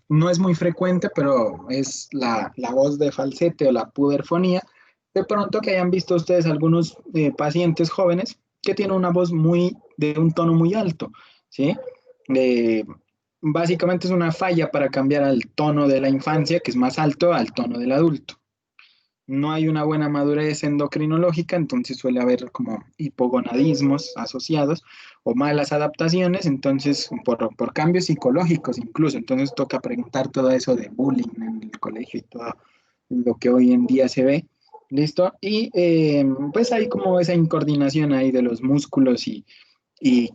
S2: no es muy frecuente, pero es la voz de falsete o la puderfonía. De pronto que hayan visto ustedes algunos pacientes jóvenes que tienen una voz de un tono muy alto, ¿sí? Eh, Básicamente es una falla para cambiar al tono de la infancia, que es más alto, al tono del adulto. No hay una buena madurez endocrinológica, entonces suele haber como hipogonadismos asociados o malas adaptaciones, entonces por cambios psicológicos incluso, entonces toca preguntar todo eso de bullying en el colegio y todo lo que hoy en día se ve, ¿listo? Y pues hay como esa incoordinación ahí de los músculos y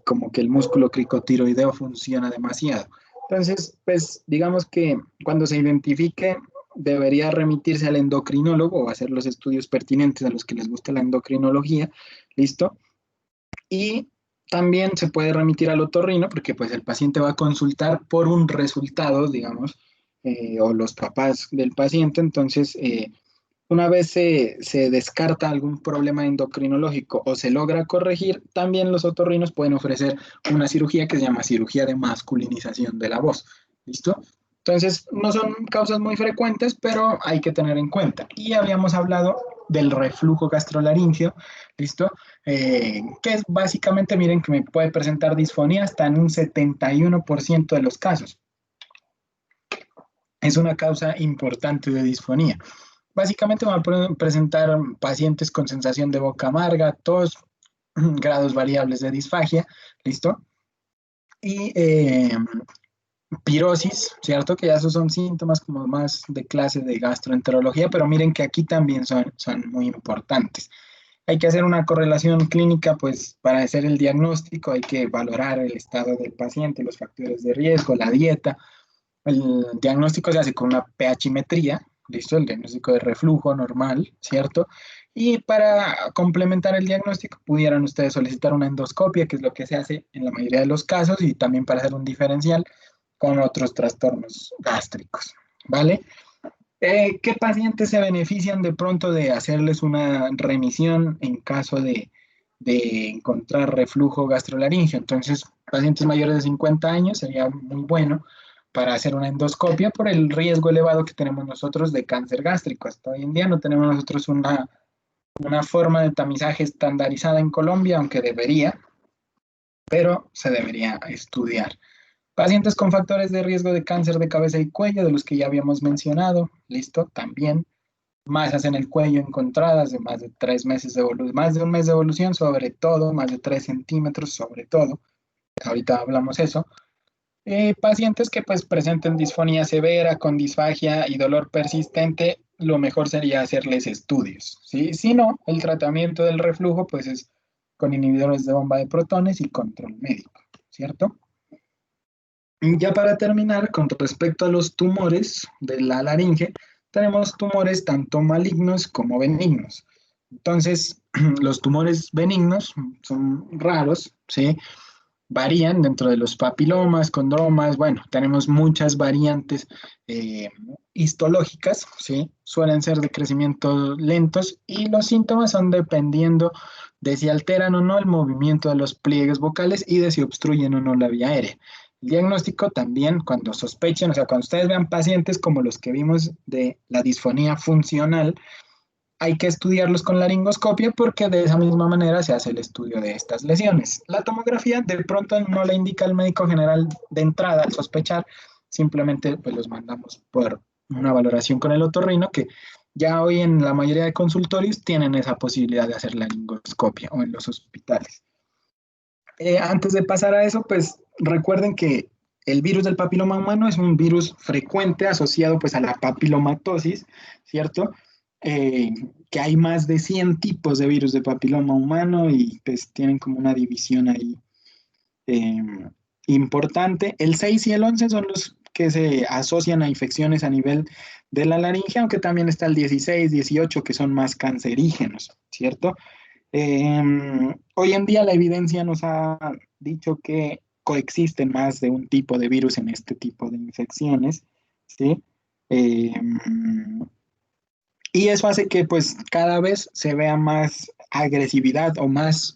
S2: como que el músculo cricotiroideo funciona demasiado. Entonces, pues digamos que cuando se identifique, debería remitirse al endocrinólogo o hacer los estudios pertinentes a los que les gusta la endocrinología, ¿listo? Y también se puede remitir al otorrino porque pues el paciente va a consultar por un resultado, digamos, o los papás del paciente, entonces una vez se descarta algún problema endocrinológico o se logra corregir, también los otorrinos pueden ofrecer una cirugía que se llama cirugía de masculinización de la voz. ¿Listo? Entonces, no son causas muy frecuentes, pero hay que tener en cuenta. Y habíamos hablado del reflujo gastrolaringio, ¿listo? Que es básicamente, miren, que me puede presentar disfonía hasta en un 71% de los casos. Es una causa importante de disfonía. Básicamente van a presentar pacientes con sensación de boca amarga, tos, grados variables de disfagia, ¿listo? Y pirosis, ¿cierto? Que ya esos son síntomas como más de clase de gastroenterología, pero miren que aquí también son muy importantes. Hay que hacer una correlación clínica, pues para hacer el diagnóstico hay que valorar el estado del paciente, los factores de riesgo, la dieta. El diagnóstico se hace con una pHimetría, ¿listo? El diagnóstico de reflujo normal, ¿cierto? Y para complementar el diagnóstico, pudieran ustedes solicitar una endoscopia, que es lo que se hace en la mayoría de los casos, y también para hacer un diferencial con otros trastornos gástricos, ¿vale? ¿Qué pacientes se benefician de pronto de hacerles una remisión en caso de encontrar reflujo gastrolaringio? Entonces, pacientes mayores de 50 años sería muy bueno para hacer una endoscopia por el riesgo elevado que tenemos nosotros de cáncer gástrico. Hasta hoy en día no tenemos nosotros una forma de tamizaje estandarizada en Colombia, aunque debería, pero se debería estudiar. Pacientes con factores de riesgo de cáncer de cabeza y cuello, de los que ya habíamos mencionado, listo, también. Masas en el cuello encontradas de más de 3 meses de evolución, más de un mes de evolución, sobre todo, más de 3 centímetros, sobre todo. Ahorita hablamos eso. Pacientes que pues presenten disfonía severa con disfagia y dolor persistente, lo mejor sería hacerles estudios, ¿sí? Si no, el tratamiento del reflujo pues es con inhibidores de bomba de protones y control médico, ¿cierto? Ya para terminar, con respecto a los tumores de la laringe, tenemos tumores tanto malignos como benignos. Entonces, los tumores benignos son raros, ¿sí? Varían dentro de los papilomas, condromas, bueno, tenemos muchas variantes eh, histológicas, ¿sí? Suelen ser de crecimiento lentos y los síntomas son dependiendo de si alteran o no el movimiento de los pliegues vocales y de si obstruyen o no la vía aérea. El diagnóstico también, cuando sospechen, o sea, cuando ustedes vean pacientes como los que vimos de la disfonía funcional, hay que estudiarlos con laringoscopia porque de esa misma manera se hace el estudio de estas lesiones. La tomografía de pronto no la indica el médico general de entrada al sospechar, simplemente pues los mandamos por una valoración con el otorrino, que ya hoy en la mayoría de consultorios tienen esa posibilidad de hacer laringoscopia o en los hospitales. Antes de pasar a eso, pues recuerden que el virus del papiloma humano es un virus frecuente asociado pues a la papilomatosis, ¿cierto? Eh, que hay más de 100 tipos de virus de papiloma humano y pues tienen como una división ahí eh, importante. El 6 y el 11 son los que se asocian a infecciones a nivel de la laringe, aunque también está el 16, 18 que son más cancerígenos, ¿cierto? Eh, Hoy en día la evidencia nos ha dicho que coexisten más de un tipo de virus en este tipo de infecciones, ¿sí? Eh, y eso hace que pues cada vez se vea más agresividad o más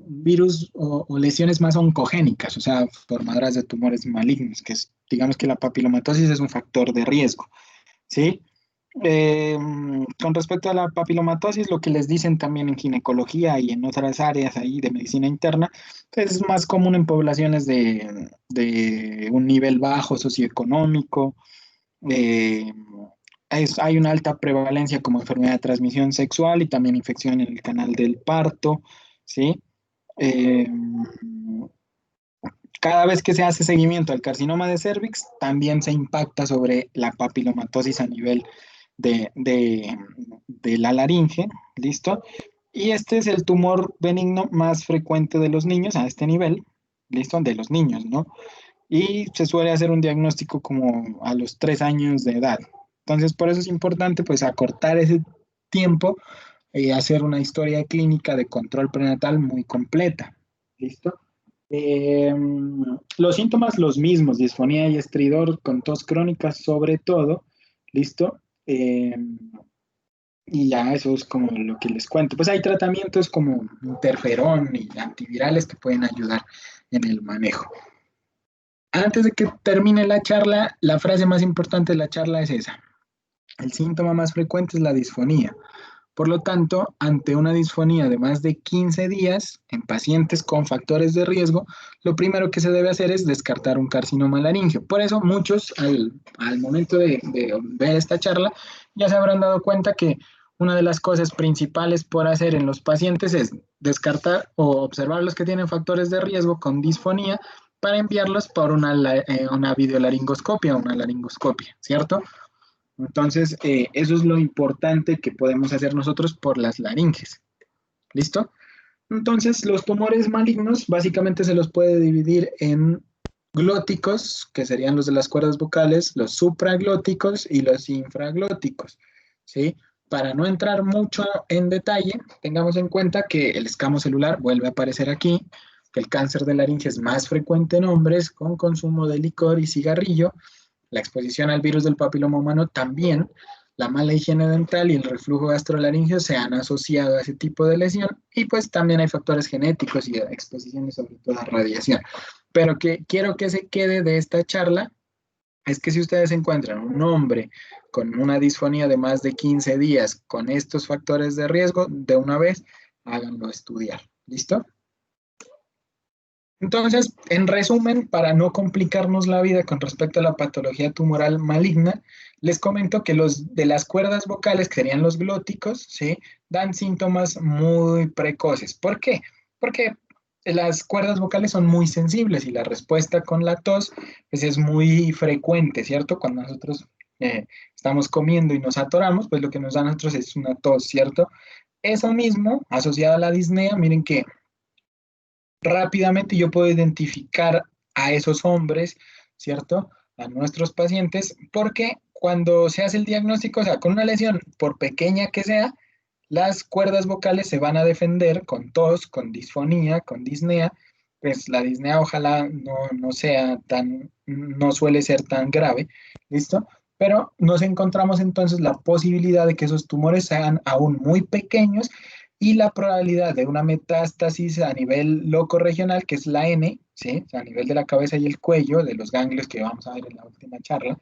S2: virus o lesiones más oncogénicas, o sea, formadoras de tumores malignos, que es, digamos que la papilomatosis es un factor de riesgo, ¿sí? Eh, con respecto a la papilomatosis, lo que les dicen también en ginecología y en otras áreas ahí de medicina interna, pues es más común en poblaciones de un nivel bajo socioeconómico. eh, Hay una alta prevalencia como enfermedad de transmisión sexual y también infección en el canal del parto, ¿sí? Eh, Cada vez que se hace seguimiento al carcinoma de cervix, también se impacta sobre la papilomatosis a nivel de la laringe, ¿listo? Y este es el tumor benigno más frecuente de los niños a este nivel, ¿listo? De los niños, ¿no? Y se suele hacer un diagnóstico como a los 3 años de edad. Entonces, por eso es importante, pues, acortar ese tiempo y hacer una historia clínica de control prenatal muy completa, ¿listo? Eh, los síntomas los mismos, disfonía y estridor con tos crónica sobre todo, ¿listo? Eh, y ya eso es como lo que les cuento. Pues hay tratamientos como interferón y antivirales que pueden ayudar en el manejo. Antes de que termine la charla, la frase más importante de la charla es esa. El síntoma más frecuente es la disfonía. Por lo tanto, ante una disfonía de más de 15 días en pacientes con factores de riesgo, lo primero que se debe hacer es descartar un carcinoma laríngeo. Por eso muchos al momento de ver esta charla ya se habrán dado cuenta que una de las cosas principales por hacer en los pacientes es descartar o observar los que tienen factores de riesgo con disfonía para enviarlos por una videolaringoscopia o una laringoscopia, ¿cierto? Entonces, eso es lo importante que podemos hacer nosotros por las laringes. ¿Listo? Entonces, los tumores malignos básicamente se los puede dividir en glóticos, que serían los de las cuerdas vocales, los supraglóticos y los infraglóticos. ¿Sí? Para no entrar mucho en detalle, tengamos en cuenta que el escamo celular vuelve a aparecer aquí, que el cáncer de laringe es más frecuente en hombres con consumo de licor y cigarrillo, la exposición al virus del papiloma humano también, la mala higiene dental y el reflujo gastrolaringeo se han asociado a ese tipo de lesión y pues también hay factores genéticos y exposiciones sobre todo a radiación. Pero que quiero que se quede de esta charla es que si ustedes encuentran un hombre con una disfonía de más de 15 días con estos factores de riesgo, de una vez háganlo estudiar. ¿Listo? Entonces, en resumen, para no complicarnos la vida con respecto a la patología tumoral maligna, les comento que los de las cuerdas vocales, que serían los glóticos, ¿sí? Dan síntomas muy precoces. ¿Por qué? Porque las cuerdas vocales son muy sensibles y la respuesta con la tos pues, es muy frecuente, ¿cierto? Cuando nosotros estamos comiendo y nos atoramos, pues lo que nos da a nosotros es una tos, ¿cierto? Eso mismo, asociado a la disnea, miren que rápidamente yo puedo identificar a esos hombres, ¿cierto? A nuestros pacientes, porque cuando se hace el diagnóstico, o sea, con una lesión, por pequeña que sea, las cuerdas vocales se van a defender con tos, con disfonía, con disnea. Pues la disnea ojalá no sea tan, no suele ser tan grave, ¿listo? Pero nos encontramos entonces la posibilidad de que esos tumores sean aún muy pequeños y la probabilidad de una metástasis a nivel locorregional, que es la N, ¿sí? O sea, a nivel de la cabeza y el cuello, de los ganglios que vamos a ver en la última charla,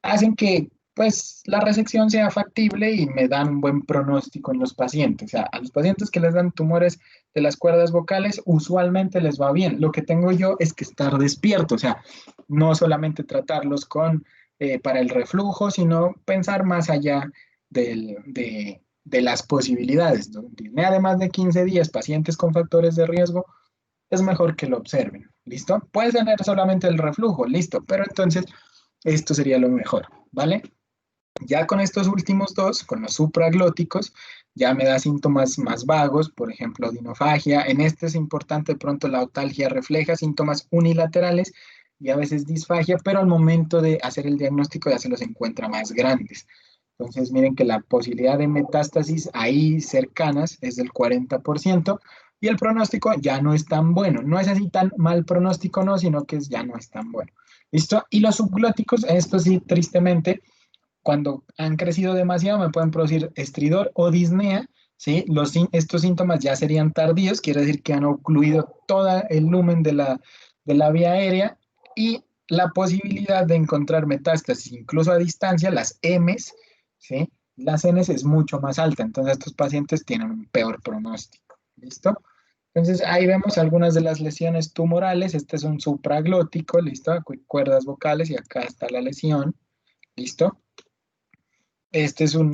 S2: hacen que pues la resección sea factible y me dan un buen pronóstico en los pacientes. O sea, a los pacientes que les dan tumores de las cuerdas vocales, usualmente les va bien. Lo que tengo yo es que estar despierto, o sea, no solamente tratarlos para el reflujo, sino pensar más allá de las posibilidades, ¿no? Además de 15 días, pacientes con factores de riesgo, es mejor que lo observen. ¿Listo? Puedes tener solamente el reflujo, listo, pero entonces esto sería lo mejor, ¿vale? Ya con estos últimos dos, con los supraglóticos, ya me da síntomas más vagos, por ejemplo, dinofagia. En este es importante de pronto la otalgia refleja, síntomas unilaterales y a veces disfagia, pero al momento de hacer el diagnóstico ya se los encuentra más grandes. Entonces, miren que la posibilidad de metástasis ahí cercanas es del 40% y el pronóstico ya no es tan bueno. No es así tan mal pronóstico, no, sino que ya no es tan bueno. ¿Listo? Y los subglóticos, esto sí, tristemente, cuando han crecido demasiado me pueden producir estridor o disnea, ¿sí? Estos síntomas ya serían tardíos, quiere decir que han ocluido todo el lumen de la vía aérea y la posibilidad de encontrar metástasis incluso a distancia, las M's, ¿sí? Las N's es mucho más alta, entonces estos pacientes tienen un peor pronóstico, ¿listo? Entonces ahí vemos algunas de las lesiones tumorales, este es un supraglótico, ¿listo? Cuerdas vocales y acá está la lesión, ¿listo? Este es un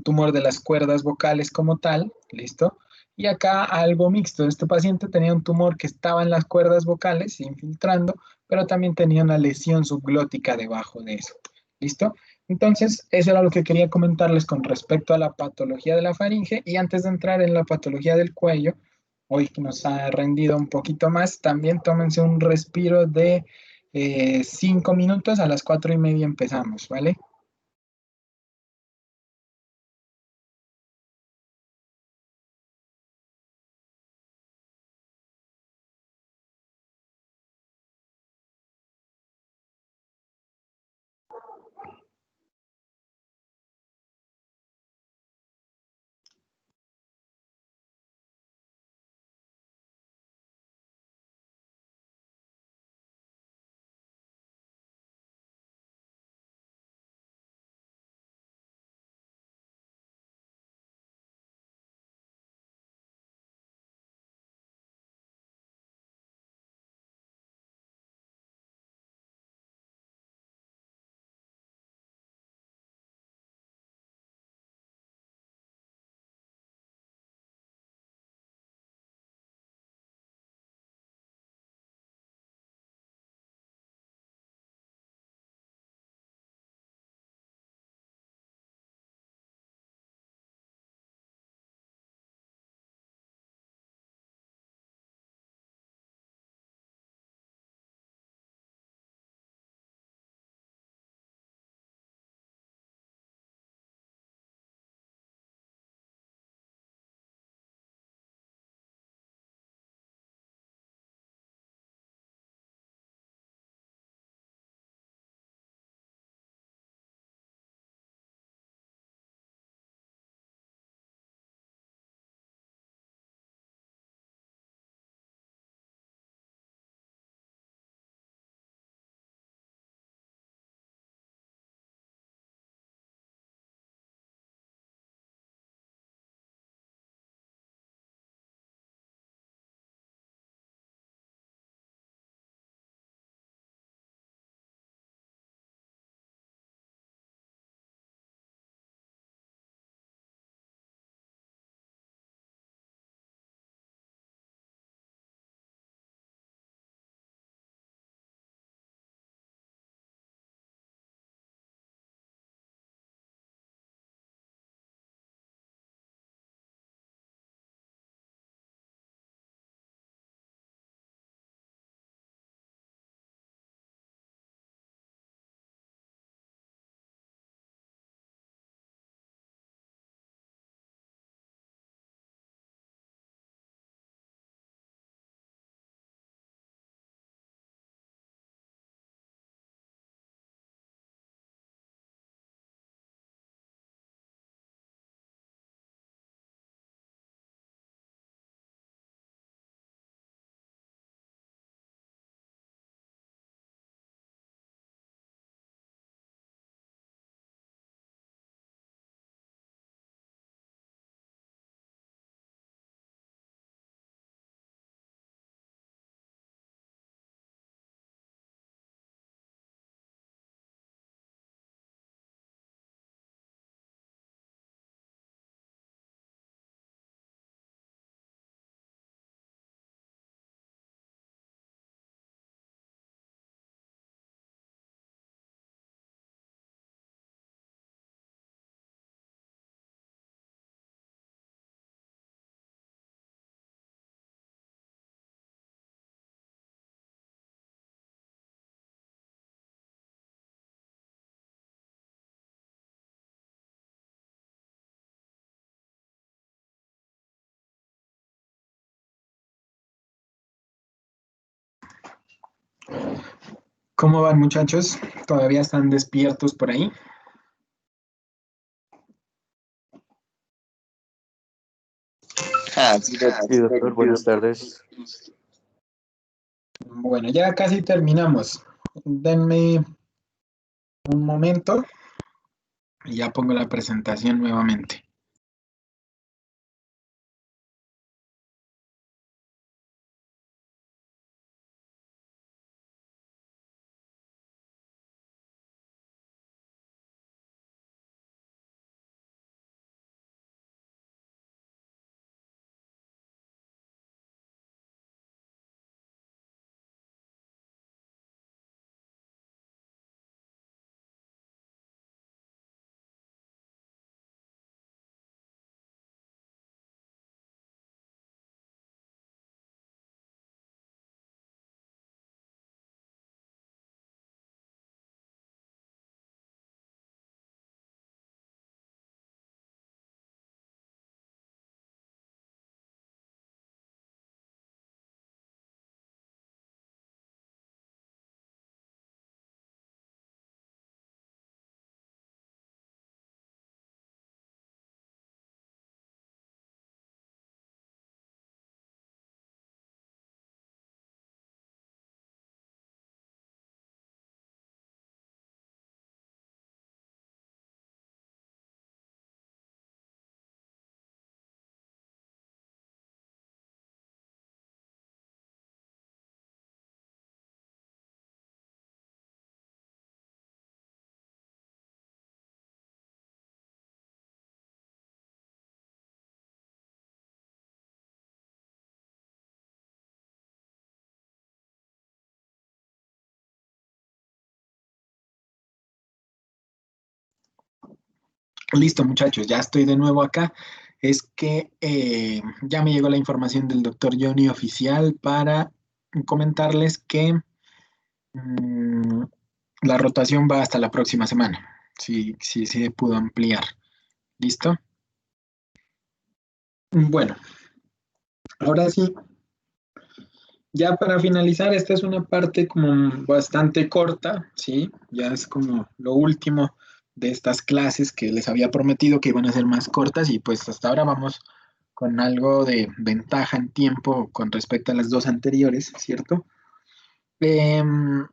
S2: tumor de las cuerdas vocales como tal, ¿listo? Y acá algo mixto. Este paciente tenía un tumor que estaba en las cuerdas vocales, infiltrando, pero también tenía una lesión subglótica debajo de eso, ¿listo? Entonces, eso era lo que quería comentarles con respecto a la patología de la faringe. Y antes de entrar en la patología del cuello, hoy que nos ha rendido un poquito más, también tómense un respiro de 5 minutos, a las 4:30 empezamos, ¿vale? ¿Cómo van, muchachos? ¿Todavía están despiertos por ahí?
S1: Sí, doctor, buenas tardes.
S2: Bueno, ya casi terminamos. Denme un momento y ya pongo la presentación nuevamente. Listo, muchachos, ya estoy de nuevo acá. Es que ya me llegó la información del doctor Johnny oficial para comentarles que mm, la rotación va hasta la próxima semana. Sí, sí, sí se pudo ampliar. ¿Listo? Bueno, ahora sí, ya para finalizar, esta es una parte como bastante corta, ¿sí? Ya es como lo último de estas clases que les había prometido que iban a ser más cortas y pues hasta ahora vamos con algo de ventaja en tiempo con respecto a las dos anteriores, ¿cierto? Em,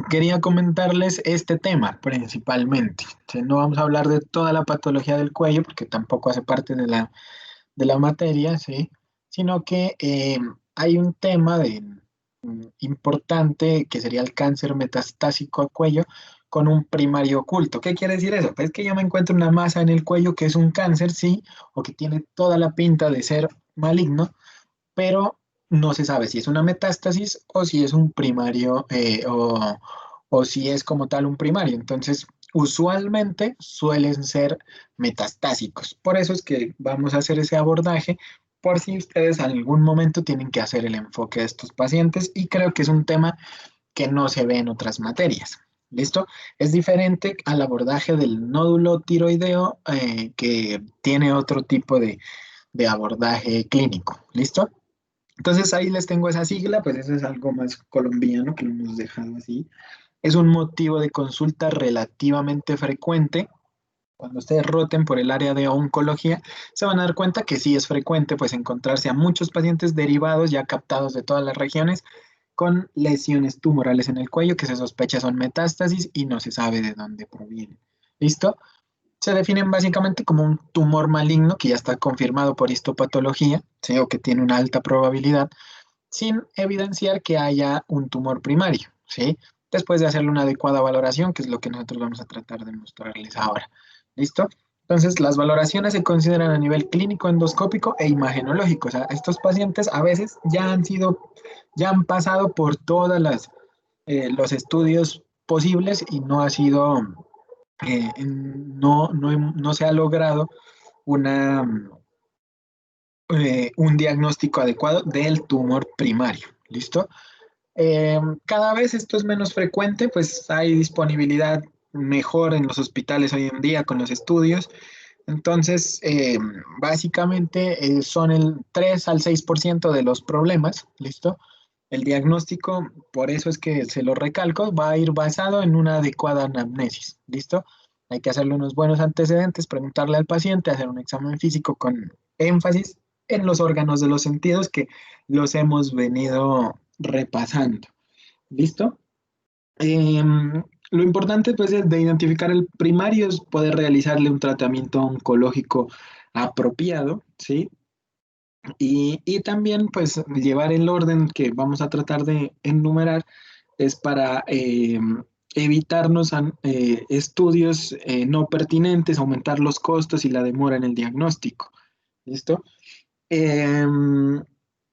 S2: Quería comentarles este tema principalmente. ¿Sí? No vamos a hablar de toda la patología del cuello porque tampoco hace parte de la materia, ¿sí? Sino que hay un tema importante que sería el cáncer metastásico a cuello con un primario oculto. ¿Qué quiere decir eso? Pues que yo me encuentro una masa en el cuello que es un cáncer, sí, o que tiene toda la pinta de ser maligno, pero no se sabe si es una metástasis o si es un primario o si es como tal un primario. Entonces, usualmente suelen ser metastásicos. Por eso es que vamos a hacer ese abordaje por si ustedes en algún momento tienen que hacer el enfoque de estos pacientes y creo que es un tema que no se ve en otras materias. ¿Listo? Es diferente al abordaje del nódulo tiroideo que tiene otro tipo de abordaje clínico. ¿Listo? Entonces ahí les tengo esa sigla, pues eso es algo más colombiano que lo hemos dejado así. Es un motivo de consulta relativamente frecuente. Cuando ustedes roten por el área de oncología, se van a dar cuenta que sí es frecuente pues encontrarse a muchos pacientes derivados ya captados de todas las regiones con lesiones tumorales en el cuello que se sospecha son metástasis y no se sabe de dónde provienen. ¿Listo? Se definen básicamente como un tumor maligno que ya está confirmado por histopatología, ¿sí? O que tiene una alta probabilidad sin evidenciar que haya un tumor primario, ¿sí? Después de hacerle una adecuada valoración, que es lo que nosotros vamos a tratar de mostrarles ahora. ¿Listo? Entonces, las valoraciones se consideran a nivel clínico, endoscópico e imagenológico. O sea, estos pacientes a veces ya han pasado por todas los estudios posibles y no ha sido, no se ha logrado una, un diagnóstico adecuado del tumor primario. ¿Listo? Cada vez esto es menos frecuente, pues hay disponibilidad mejor en los hospitales hoy en día con los estudios. Entonces, básicamente son el 3 al 6% de los problemas, ¿listo? El diagnóstico, por eso es que se lo recalco, va a ir basado en una adecuada anamnesis. ¿Listo? Hay que hacerle unos buenos antecedentes, preguntarle al paciente, hacer un examen físico con énfasis en los órganos de los sentidos que los hemos venido repasando. ¿Listo? Lo importante pues es de identificar el primario es poder realizarle un tratamiento oncológico apropiado, ¿sí? Y también pues llevar el orden que vamos a tratar de enumerar es para evitarnos estudios no pertinentes, aumentar los costos y la demora en el diagnóstico. ¿Listo? Em,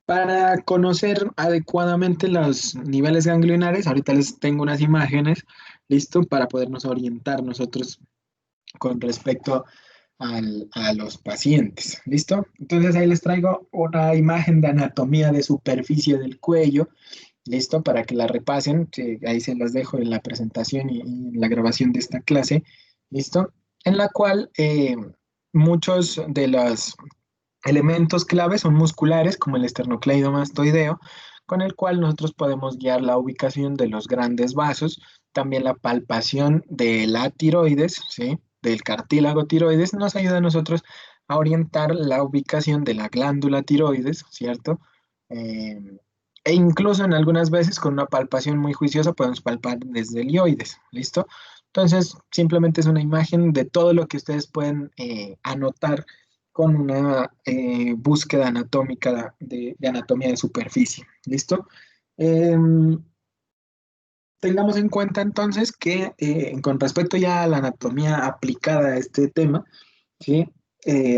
S2: para conocer adecuadamente los niveles ganglionares, ahorita les tengo unas imágenes, ¿listo? Para podernos orientar nosotros con respecto a los pacientes, ¿listo? Entonces ahí les traigo una imagen de anatomía de superficie del cuello, ¿listo? Para que la repasen, que ahí se las dejo en la presentación y en la grabación de esta clase, ¿listo? En la cual muchos de los elementos clave son musculares, como el esternocleidomastoideo, con el cual nosotros podemos guiar la ubicación de los grandes vasos, también la palpación de la tiroides, ¿sí? Del cartílago tiroides, nos ayuda a nosotros a orientar la ubicación de la glándula tiroides, ¿cierto? Eh, e incluso en algunas veces con una palpación muy juiciosa podemos palpar desde el ioides, ¿listo? Entonces, simplemente es una imagen de todo lo que ustedes pueden anotar con una búsqueda anatómica de anatomía de superficie. ¿Listo? Em, Tengamos en cuenta entonces que con respecto ya a la anatomía aplicada a este tema, ¿sí?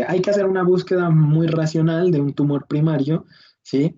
S2: Hay que hacer una búsqueda muy racional de un tumor primario, ¿sí?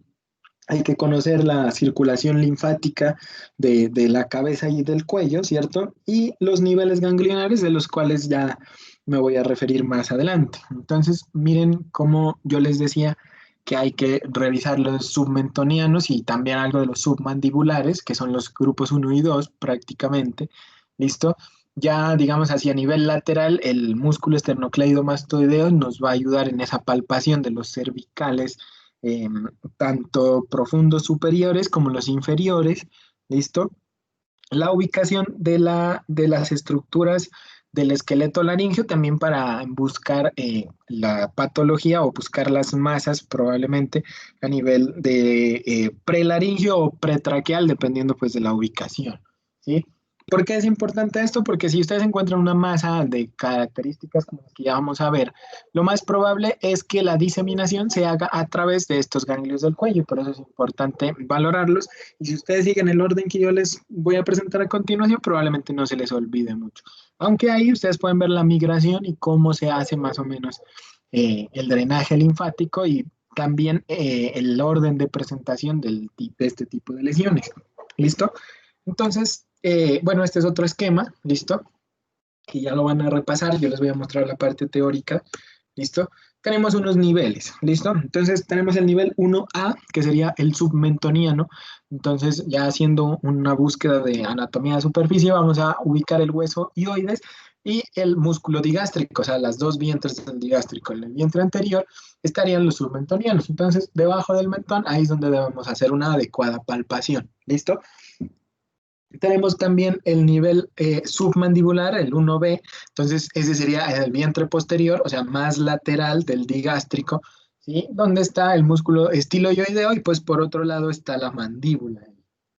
S2: Hay que conocer la circulación linfática de la cabeza y del cuello, ¿cierto? Y los niveles ganglionares de los cuales ya me voy a referir más adelante. Entonces, miren cómo yo les decía que hay que revisar los submentonianos y también algo de los submandibulares, que son los grupos uno y 2 prácticamente, ¿listo? Ya, digamos, hacia nivel lateral, el músculo esternocleidomastoideo nos va a ayudar en esa palpación de los cervicales, eh, tanto profundos superiores como los inferiores, ¿listo? La ubicación de las estructuras del esqueleto laringio también para buscar la patología o buscar las masas probablemente a nivel de prelaringio o pretraqueal, dependiendo pues de la ubicación, ¿sí? ¿Por qué es importante esto? Porque si ustedes encuentran una masa de características como las que ya vamos a ver, lo más probable es que la diseminación se haga a través de estos ganglios del cuello, por eso es importante valorarlos. Y si ustedes siguen el orden que yo les voy a presentar a continuación, probablemente no se les olvide mucho. Aunque ahí ustedes pueden ver la migración y cómo se hace más o menos el drenaje linfático y también el orden de presentación de este tipo de lesiones. ¿Listo? Entonces, bueno, este es otro esquema, ¿listo? Que ya lo van a repasar, yo les voy a mostrar la parte teórica, ¿listo? Tenemos unos niveles, ¿listo? Entonces tenemos el nivel 1A, que sería el submentoniano. Entonces, ya haciendo una búsqueda de anatomía de superficie, vamos a ubicar el hueso hioides y el músculo digástrico, o sea, las dos vientres del digástrico. En el vientre anterior estarían los submentonianos. Entonces, debajo del mentón, ahí es donde debemos hacer una adecuada palpación, ¿listo? Tenemos también el nivel submandibular, el 1B, entonces ese sería el vientre posterior, o sea, más lateral del digástrico, ¿sí? Donde está el músculo estiloioideo y pues por otro lado está la mandíbula,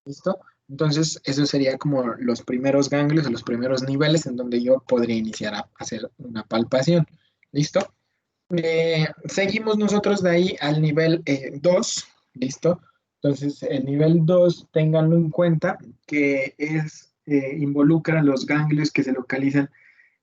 S2: ¿listo? Entonces, eso sería como los primeros ganglios, los primeros niveles en donde yo podría iniciar a hacer una palpación, ¿listo? Seguimos nosotros de ahí al nivel 2, ¿listo? Entonces, el nivel 2, ténganlo en cuenta, que involucra los ganglios que se localizan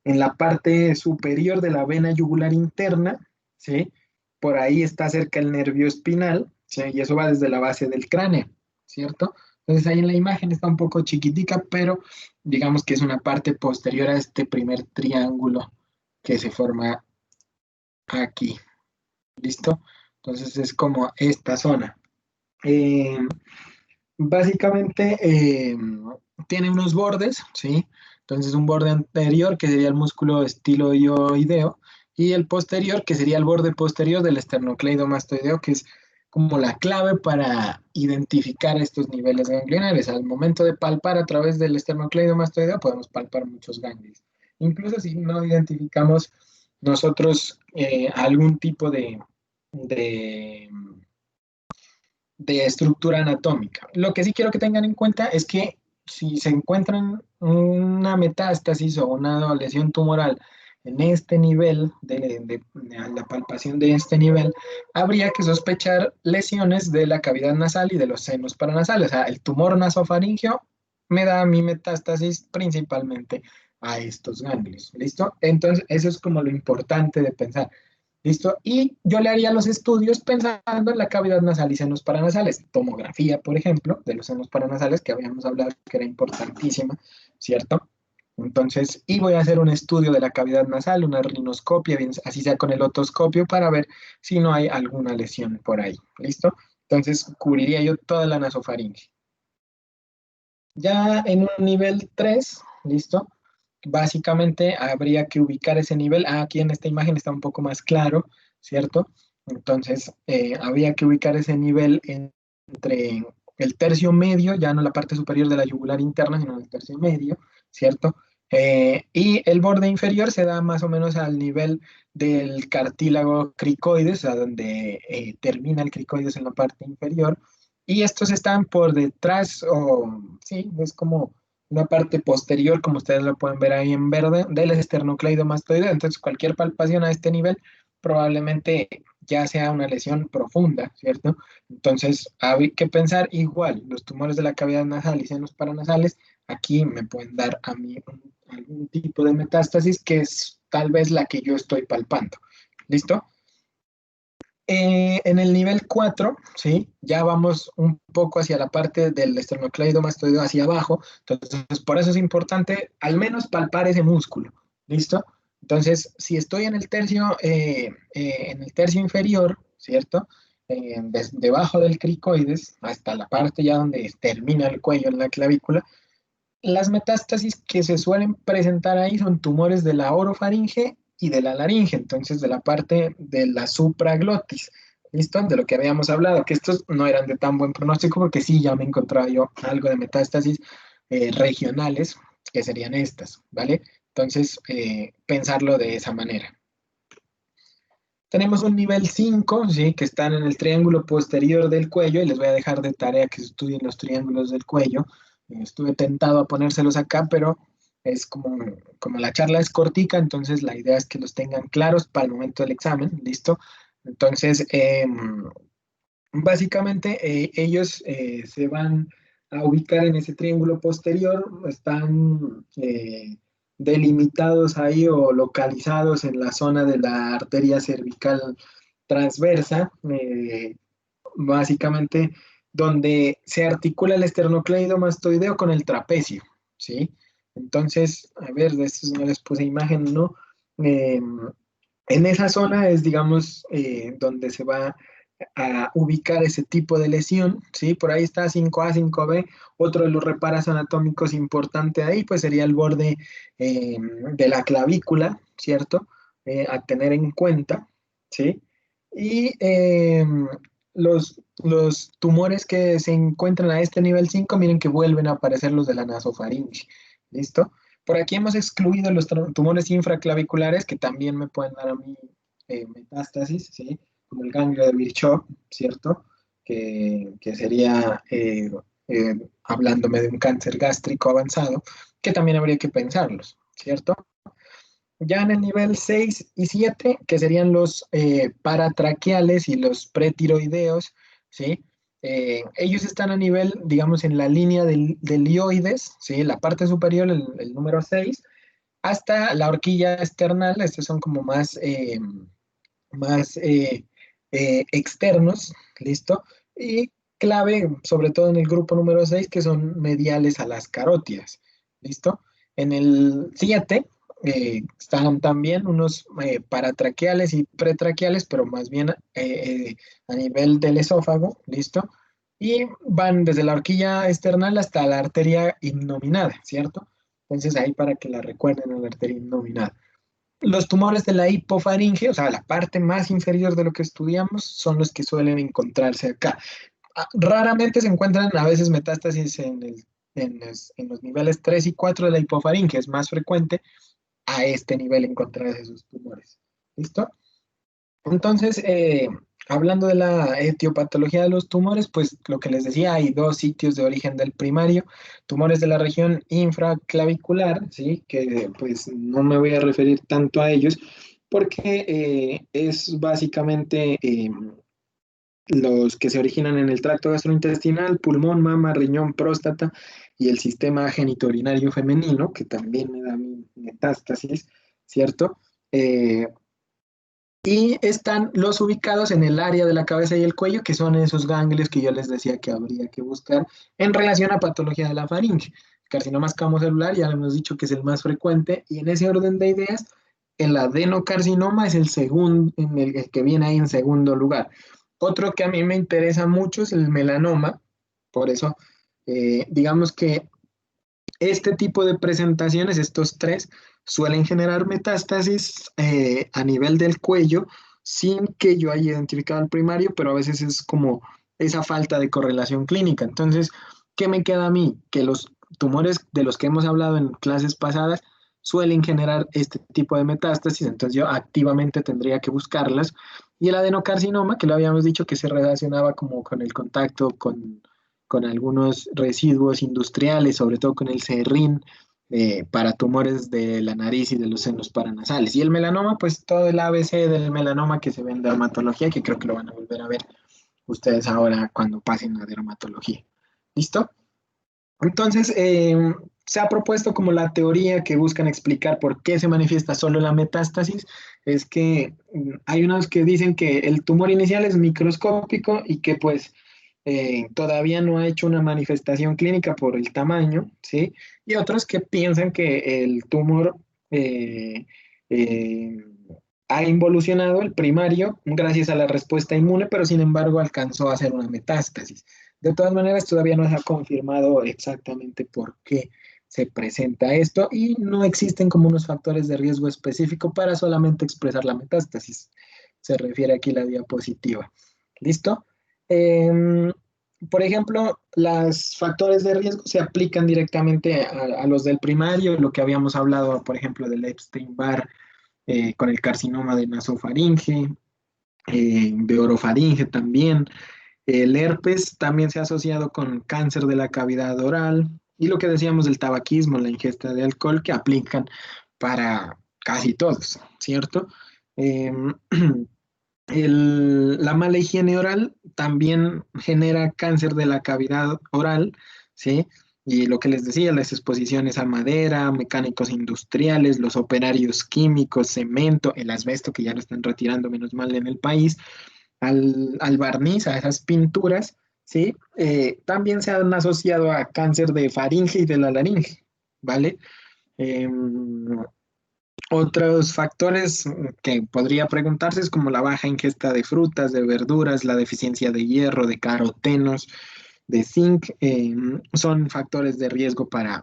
S2: en la parte superior de la vena yugular interna, ¿sí? Por ahí está cerca el nervio espinal, ¿sí? Y eso va desde la base del cráneo, ¿cierto? Entonces, ahí en la imagen está un poco chiquitica, pero digamos que es una parte posterior a este primer triángulo que se forma aquí. ¿Listo? Entonces es como esta zona. Eh, Básicamente tiene unos bordes, ¿sí? Entonces un borde anterior que sería el músculo estiloioideo y el posterior que sería el borde posterior del esternocleidomastoideo, que es como la clave para identificar estos niveles ganglionales. Al momento de palpar a través del esternocleidomastoideo podemos palpar muchos ganglios. Incluso si no identificamos nosotros algún tipo de, de estructura anatómica. Lo que sí quiero que tengan en cuenta es que si se encuentran una metástasis o una lesión tumoral en este nivel, de la palpación de este nivel, habría que sospechar lesiones de la cavidad nasal y de los senos paranasales. O sea, el tumor nasofaringeo me da mi metástasis principalmente a estos ganglios. ¿Listo? Entonces, eso es como lo importante de pensar. ¿Listo? Y yo le haría los estudios pensando en la cavidad nasal y senos paranasales. Tomografía, por ejemplo, de los senos paranasales, que habíamos hablado que era importantísima, ¿cierto? Entonces, y voy a hacer un estudio de la cavidad nasal, una rinoscopia, bien, así sea con el otoscopio, para ver si no hay alguna lesión por ahí. ¿Listo? Entonces, cubriría yo toda la nasofaringe. Ya en un nivel 3, ¿listo? Básicamente habría que ubicar ese nivel. Aquí en esta imagen está un poco más claro, ¿cierto? Entonces, habría que ubicar ese nivel entre el tercio medio, ya no la parte superior de la yugular interna, sino el tercio medio, ¿cierto? Y el borde inferior se da más o menos al nivel del cartílago cricoides, a donde termina el cricoides en la parte inferior. Y estos están por detrás, o sí, es como una parte posterior, como ustedes lo pueden ver ahí en verde, del esternocleidomastoideo. Entonces, cualquier palpación a este nivel probablemente ya sea una lesión profunda, ¿cierto? Entonces, hay que pensar igual, los tumores de la cavidad nasal y senos paranasales, aquí me pueden dar a mí algún tipo de metástasis que es tal vez la que yo estoy palpando. ¿Listo? En el nivel 4, ¿sí? Ya vamos un poco hacia la parte del esternocleidomastoideo hacia abajo, entonces por eso es importante al menos palpar ese músculo, ¿listo? Entonces, si estoy en el tercio inferior, ¿cierto? Debajo del cricoides, hasta la parte ya donde termina el cuello en la clavícula, las metástasis que se suelen presentar ahí son tumores de la orofaringe y de la laringe, entonces de la parte de la supraglotis. ¿Listo? De lo que habíamos hablado, que estos no eran de tan buen pronóstico porque sí, ya me encontraba yo algo de metástasis regionales, que serían estas, ¿vale? Entonces, pensarlo de esa manera. Tenemos un nivel 5, ¿sí? Que están en el triángulo posterior del cuello y les voy a dejar de tarea que estudien los triángulos del cuello. Estuve tentado a ponérselos acá, pero es como la charla es cortica, entonces la idea es que los tengan claros para el momento del examen, ¿listo? Entonces, básicamente ellos se van a ubicar en ese triángulo posterior, están delimitados ahí o localizados en la zona de la arteria cervical transversa, básicamente donde se articula el esternocleidomastoideo con el trapecio, ¿sí? Entonces, a ver, de estos no les puse imagen, ¿no? Eh, en esa zona es, digamos, donde se va a ubicar ese tipo de lesión, ¿sí? Por ahí está 5A, 5B. Otro de los reparos anatómicos importante ahí, pues sería el borde de la clavícula, ¿cierto? A tener en cuenta, ¿sí? Y los tumores que se encuentran a este nivel 5, miren que vuelven a aparecer los de la nasofaringe, ¿listo? Por aquí hemos excluido los tumores infraclaviculares que también me pueden dar a mí metástasis, ¿sí? Como el ganglio de Virchow, ¿cierto? Que sería hablándome de un cáncer gástrico avanzado, que también habría que pensarlos, ¿cierto? Ya en el nivel 6 y 7, que serían los paratraqueales y los pretiroideos, ¿sí? Ellos están a nivel, digamos, en la línea del ioides, ¿sí? La parte superior, el número 6, hasta la horquilla external, estos son como más externos, ¿listo? Y clave, sobre todo en el grupo número 6 que son mediales a las carótidas, ¿listo? En el 7 están también unos paratraqueales y pretraqueales, pero más bien a nivel del esófago, ¿listo? Y van desde la horquilla external hasta la arteria innominada, ¿cierto? Entonces ahí para que la recuerden a la arteria innominada. Los tumores de la hipofaringe, o sea, la parte más inferior de lo que estudiamos, son los que suelen encontrarse acá. Raramente se encuentran a veces metástasis en los niveles 3 y 4 de la hipofaringe, es más frecuente a este nivel encontrarse esos tumores. ¿Listo? Entonces, hablando de la etiopatología de los tumores, pues lo que les decía, hay dos sitios de origen del primario, tumores de la región infraclavicular, ¿sí? Que pues no me voy a referir tanto a ellos porque es básicamente los que se originan en el tracto gastrointestinal, pulmón, mama, riñón, próstata y el sistema genitourinario femenino, que también me da mi metástasis, ¿cierto? Eh, y están los ubicados en el área de la cabeza y el cuello, que son esos ganglios que yo les decía que habría que buscar en relación a patología de la faringe. Carcinoma escamocelular, ya lo hemos dicho que es el más frecuente, y en ese orden de ideas, el adenocarcinoma es el segundo, el que viene ahí en segundo lugar. Otro que a mí me interesa mucho es el melanoma, por eso, digamos que este tipo de presentaciones, estos tres, suelen generar metástasis a nivel del cuello sin que yo haya identificado el primario, pero a veces es como esa falta de correlación clínica. Entonces, ¿qué me queda a mí? Que los tumores de los que hemos hablado en clases pasadas suelen generar este tipo de metástasis, entonces yo activamente tendría que buscarlas. Y el adenocarcinoma, que lo habíamos dicho que se relacionaba como con el contacto con algunos residuos industriales, sobre todo con el serrín, para tumores de la nariz y de los senos paranasales. Y el melanoma, pues todo el ABC del melanoma que se ve en dermatología, que creo que lo van a volver a ver ustedes ahora cuando pasen a dermatología. ¿Listo? Entonces, se ha propuesto como la teoría que buscan explicar por qué se manifiesta solo la metástasis, es que hay unos que dicen que el tumor inicial es microscópico y que pues todavía no ha hecho una manifestación clínica por el tamaño, ¿sí? Y otros que piensan que el tumor eh, eh, ha involucionado el primario gracias a la respuesta inmune, pero sin embargo alcanzó a hacer una metástasis. De todas maneras, todavía no se ha confirmado exactamente por qué se presenta esto y no existen como unos factores de riesgo específico para solamente expresar la metástasis. Se refiere aquí la diapositiva. ¿Listo? Em, por ejemplo, los factores de riesgo se aplican directamente a los del primario, lo que habíamos hablado, por ejemplo, del Epstein-Barr con el carcinoma de nasofaringe, de orofaringe también. El herpes también se ha asociado con cáncer de la cavidad oral y lo que decíamos del tabaquismo, la ingesta de alcohol, que aplican para casi todos, ¿cierto? Eh, la mala higiene oral también genera cáncer de la cavidad oral, ¿sí? Y lo que les decía, las exposiciones a madera, mecánicos industriales, los operarios químicos, cemento, el asbesto, que ya lo están retirando menos mal en el país, al barniz, a esas pinturas, ¿sí? También se han asociado a cáncer de faringe y de la laringe, ¿vale? Em, Otros factores que podría preguntarse es como la baja ingesta de frutas, de verduras, la deficiencia de hierro, de carotenos, de zinc, son factores de riesgo para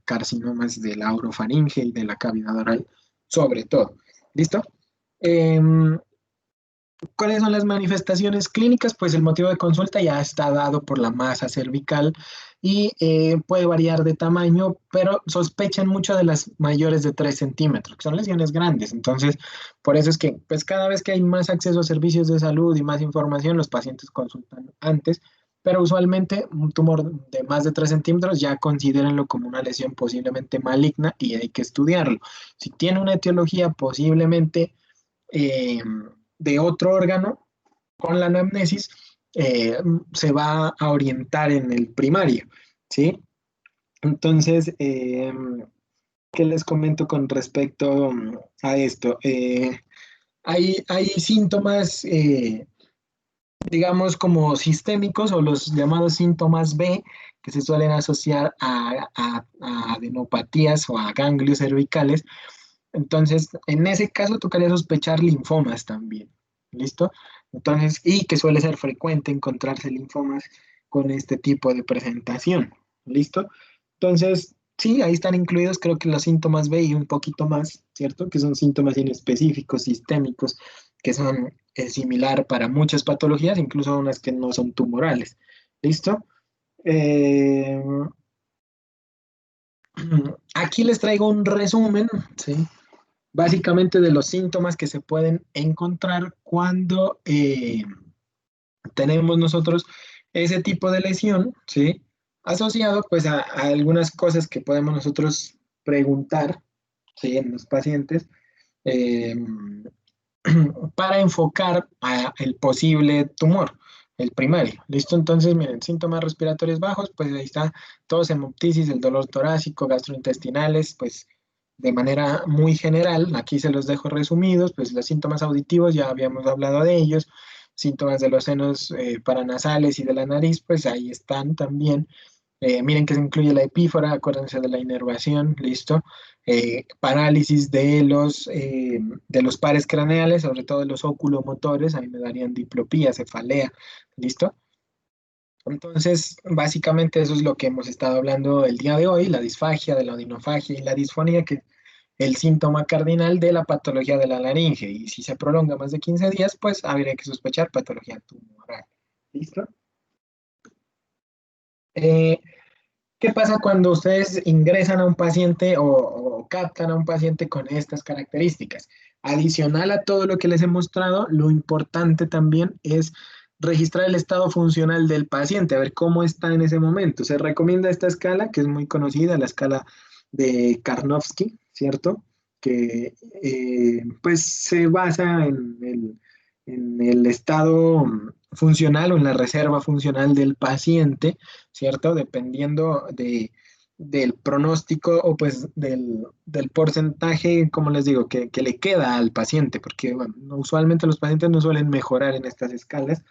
S2: carcinomas de la orofaringe y de la cavidad oral, sobre todo. ¿Listo? Em, ¿Cuáles son las manifestaciones clínicas? Pues el motivo de consulta ya está dado por la masa cervical y puede variar de tamaño, pero sospechan mucho de las mayores de 3 centímetros, que son lesiones grandes. Entonces, por eso es que pues cada vez que hay más acceso a servicios de salud y más información, los pacientes consultan antes, pero usualmente un tumor de más de 3 centímetros ya considérenlo como una lesión posiblemente maligna y hay que estudiarlo. Si tiene una etiología posiblemente eh, de otro órgano, con la anamnesis se va a orientar en el primario, ¿sí? Entonces, ¿qué les comento con respecto a esto? Hay síntomas, digamos, como sistémicos o los llamados síntomas B, que se suelen asociar a adenopatías o a ganglios cervicales. Entonces, en ese caso tocaría sospechar linfomas también. ¿Listo? Entonces, y que suele ser frecuente encontrarse linfomas con este tipo de presentación. ¿Listo? Entonces, Sí, ahí están incluidos creo que los síntomas B y un poquito más, ¿cierto? Que son síntomas inespecíficos, sistémicos, que son similar para muchas patologías, incluso unas que no son tumorales. ¿Listo? Eh, Aquí les traigo un resumen, ¿sí? Básicamente de los síntomas que se pueden encontrar cuando tenemos nosotros ese tipo de lesión, ¿sí? Asociado pues a algunas cosas que podemos nosotros preguntar, ¿sí? En los pacientes eh, para enfocar a el posible tumor, el primario. ¿Listo? Entonces, miren, síntomas respiratorios bajos, pues ahí está tos, hemoptisis, el dolor torácico, gastrointestinales, pues de manera muy general, aquí se los dejo resumidos, pues los síntomas auditivos, ya habíamos hablado de ellos, síntomas de los senos paranasales y de la nariz, pues ahí están también. Miren que se incluye la epífora, acuérdense de la inervación, listo. Parálisis de los pares craneales, sobre todo de los oculomotores, ahí me darían diplopía, cefalea, listo. Entonces, básicamente eso es lo que hemos estado hablando el día de hoy, la disfagia, de la odinofagia y la disfonía, que el síntoma cardinal de la patología de la laringe. Y si se prolonga más de 15 días, pues habría que sospechar patología tumoral. ¿Listo? Eh, ¿Qué pasa cuando ustedes ingresan a un paciente o captan a un paciente con estas características? Adicional a todo lo que les he mostrado, lo importante también es registrar el estado funcional del paciente, a ver cómo está en ese momento. Se recomienda esta escala, que es muy conocida, la escala de Karnofsky, ¿cierto? Que pues se basa en el estado funcional o en la reserva funcional del paciente, ¿cierto? Dependiendo del pronóstico o pues del porcentaje, como les digo, que le queda al paciente, porque bueno, usualmente los pacientes no suelen mejorar en estas escalas.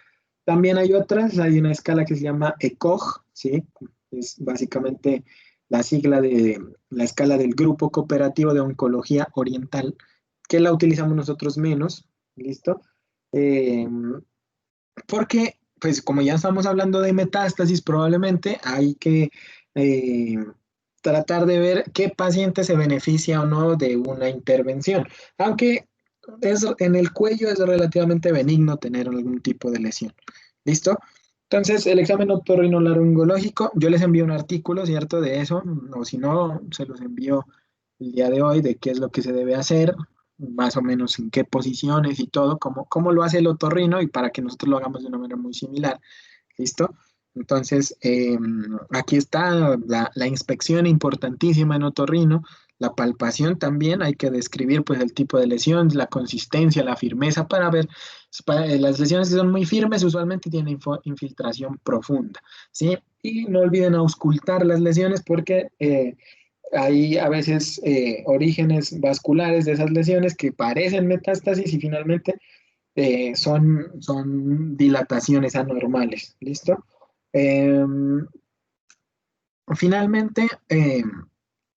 S2: También hay otras, hay una escala que se llama ECOG, ¿sí? Es básicamente la sigla de la escala del Grupo Cooperativo de Oncología Oriental, que la utilizamos nosotros menos, ¿listo? Eh, Porque, pues como ya estamos hablando de metástasis, probablemente hay que eh, tratar de ver qué paciente se beneficia o no de una intervención. Aunque en el cuello es relativamente benigno tener algún tipo de lesión. ¿Listo? Entonces, el examen otorrinolaringológico, yo les envío un artículo, ¿cierto? De eso, o si no, se los envío el día de hoy de qué es lo que se debe hacer, más o menos en qué posiciones y todo, cómo lo hace el otorrino y para que nosotros lo hagamos de una manera muy similar. ¿Listo? Entonces, aquí está la inspección importantísima en otorrino, la palpación también, hay que describir pues el tipo de lesión, la consistencia, la firmeza para ver, las lesiones que son muy firmes usualmente tienen infiltración profunda, ¿sí? Y no olviden auscultar las lesiones porque hay a veces orígenes vasculares de esas lesiones que parecen metástasis y finalmente son dilataciones anormales. ¿Listo? Em, Finalmente,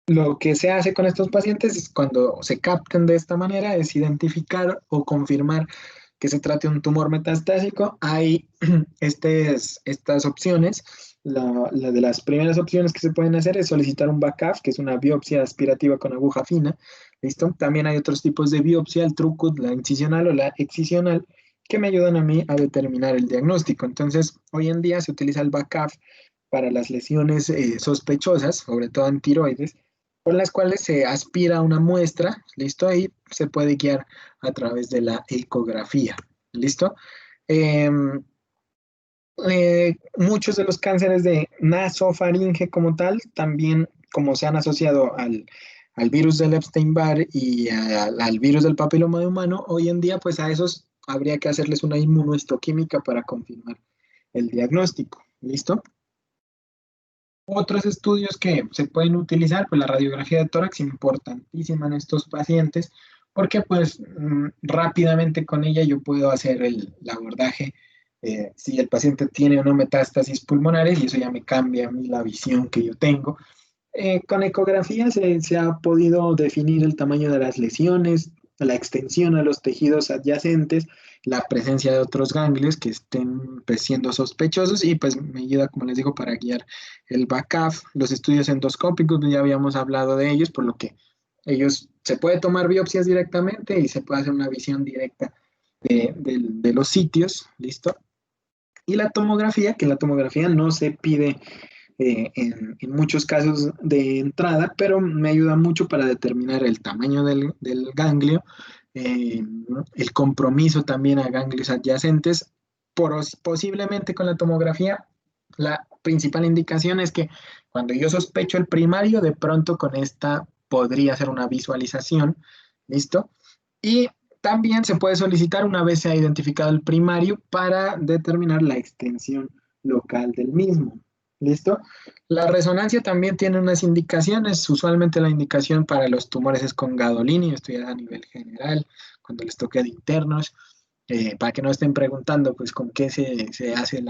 S2: lo que se hace con estos pacientes es cuando se captan de esta manera es identificar o confirmar que se trate de un tumor metastásico. Hay estas opciones. La de las primeras opciones que se pueden hacer es solicitar un BACAF, que es una biopsia aspirativa con aguja fina. ¿Listo? También hay otros tipos de biopsia, el trucut, la incisional o la excisional, que me ayudan a mí a determinar el diagnóstico. Entonces, hoy en día se utiliza el BACAF para las lesiones sospechosas, sobre todo en tiroides, con las cuales se aspira una muestra, ¿listo? Ahí se puede guiar a través de la ecografía, ¿listo? Eh, Muchos de los cánceres de nasofaringe como tal, también como se han asociado al virus del Epstein-Barr y al virus del papiloma humano, hoy en día pues a esos habría que hacerles una inmunohistoquímica para confirmar el diagnóstico, ¿listo? Otros estudios que se pueden utilizar, pues la radiografía de tórax, importantísima en estos pacientes, porque pues rápidamente con ella yo puedo hacer el abordaje si el paciente tiene o no metástasis pulmonares y eso ya me cambia a mí la visión que yo tengo. Con ecografía se ha podido definir el tamaño de las lesiones, la extensión a los tejidos adyacentes, la presencia de otros ganglios que estén pues, siendo sospechosos y pues me ayuda, como les digo, para guiar el BACAF. Los estudios endoscópicos, ya habíamos hablado de ellos, por lo que ellos se puede tomar biopsias directamente y se puede hacer una visión directa de los sitios, ¿listo? Y la tomografía, que la tomografía no se pide en muchos casos de entrada, pero me ayuda mucho para determinar el tamaño del ganglio, el compromiso también a ganglios adyacentes. Posiblemente con la tomografía, la principal indicación es que cuando yo sospecho el primario, de pronto con esta podría hacer una visualización, ¿listo? Y también se puede solicitar una vez se ha identificado el primario para determinar la extensión local del mismo. ¿Listo? La resonancia también tiene unas indicaciones. Usualmente la indicación para los tumores es con gadolinium, esto ya a nivel general, cuando les toque de internos, para que no estén preguntando, pues, con qué se hace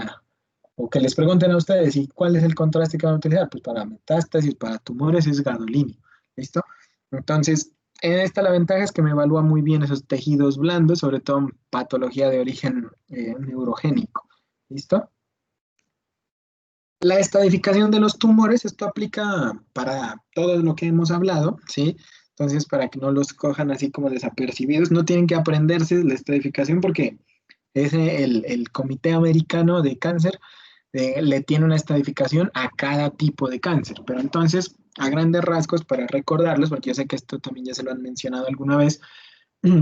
S2: o que les pregunten a ustedes, ¿y cuál es el contraste que van a utilizar? Pues para metástasis, para tumores es gadolinium. ¿Listo? Entonces, en esta la ventaja es que me evalúa muy bien esos tejidos blandos, sobre todo en patología de origen neurogénico. ¿Listo? La estadificación de los tumores, esto aplica para todo lo que hemos hablado, ¿sí? Entonces, para que no los cojan así como desapercibidos, no tienen que aprenderse la estadificación porque es el Comité Americano de Cáncer le tiene una estadificación a cada tipo de cáncer. Pero entonces, a grandes rasgos, para recordarlos, porque yo sé que esto también ya se lo han mencionado alguna vez,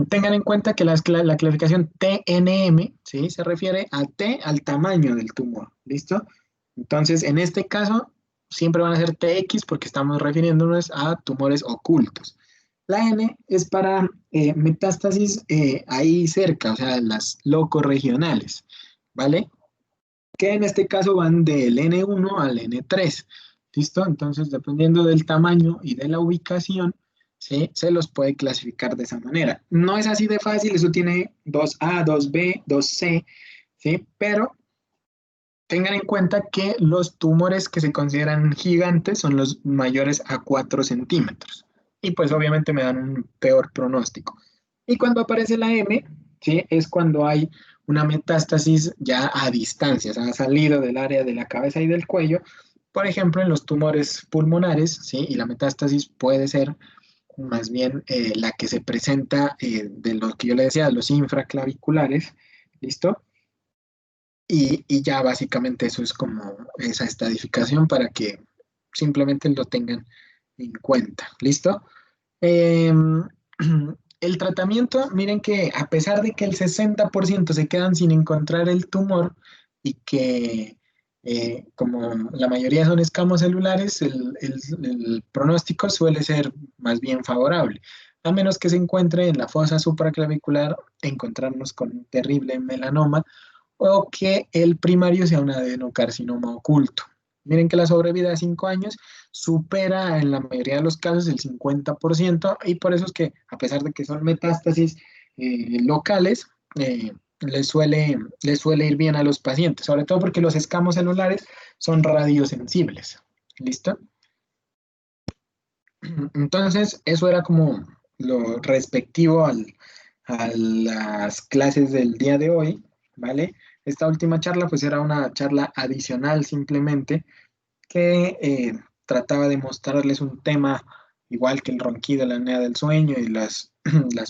S2: tengan en cuenta que la clasificación TNM, ¿sí? Se refiere a T al tamaño del tumor, ¿listo? Entonces, en este caso, siempre van a ser TX porque estamos refiriéndonos a tumores ocultos. La N es para metástasis ahí cerca, o sea, las locorregionales, ¿vale? Que en este caso van del N1 al N3, ¿listo? Entonces, dependiendo del tamaño y de la ubicación, ¿sí? Se los puede clasificar de esa manera. No es así de fácil, eso tiene 2A, 2B, 2C, ¿sí? Pero tengan en cuenta que los tumores que se consideran gigantes son los mayores a 4 centímetros. Y pues obviamente me dan un peor pronóstico. Y cuando aparece la M, ¿sí? Es cuando hay una metástasis ya a distancia, o sea, ha salido del área de la cabeza y del cuello. Por ejemplo, en los tumores pulmonares, ¿sí? Y la metástasis puede ser más bien la que se presenta de lo que yo le decía, los infraclaviculares, ¿listo? Y ya básicamente eso es como esa estadificación para que simplemente lo tengan en cuenta. ¿Listo? Em, el tratamiento, miren que a pesar de que el 60% se quedan sin encontrar el tumor y que como la mayoría son escamos celulares, el pronóstico suele ser más bien favorable. A menos que se encuentre en la fosa supraclavicular, encontrarnos con un terrible melanoma o que el primario sea un adenocarcinoma oculto. Miren que la sobrevida de 5 años supera en la mayoría de los casos el 50% y por eso es que a pesar de que son metástasis locales, les suele ir bien a los pacientes, sobre todo porque los escamos celulares son radiosensibles. ¿Listo? Entonces, eso era como lo respectivo a las clases del día de hoy, ¿vale? Esta última charla pues era una charla adicional simplemente que trataba de mostrarles un tema igual que el ronquido, la apnea del sueño y las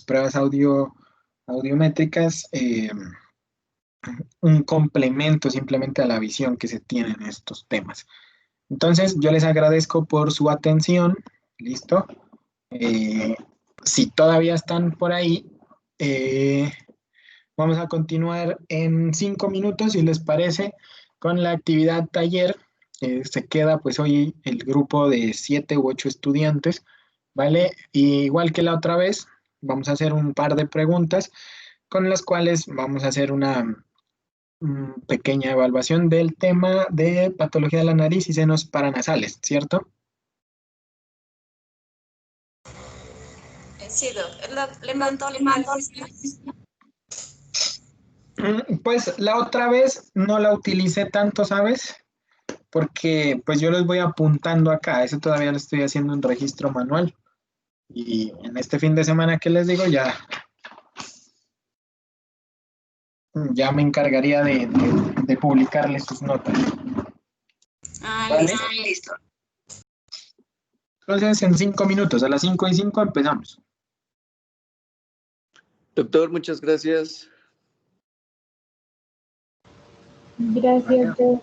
S2: pruebas audiométricas, un complemento simplemente a la visión que se tiene en estos temas. Entonces, yo les agradezco por su atención. ¿Listo? Eh, si todavía están por ahí, eh, vamos a continuar en 5 minutos, si les parece, con la actividad taller. Se queda pues hoy el grupo de 7 u 8 estudiantes, ¿vale? Y igual que la otra vez, vamos a hacer un par de preguntas con las cuales vamos a hacer una pequeña evaluación del tema de patología de la nariz y senos paranasales, ¿cierto?
S3: Sí, Doc. Le mando el mensaje.
S2: Pues la otra vez no la utilicé tanto, ¿sabes? Porque pues yo les voy apuntando acá, eso todavía lo estoy haciendo en registro manual. Y en este fin de semana que les digo, ya me encargaría de publicarles sus notas. ¿Vale?
S3: Listo.
S2: Entonces, en 5 minutos, a las 5:05 empezamos.
S1: Doctor, muchas gracias.
S4: Gracias, Joe.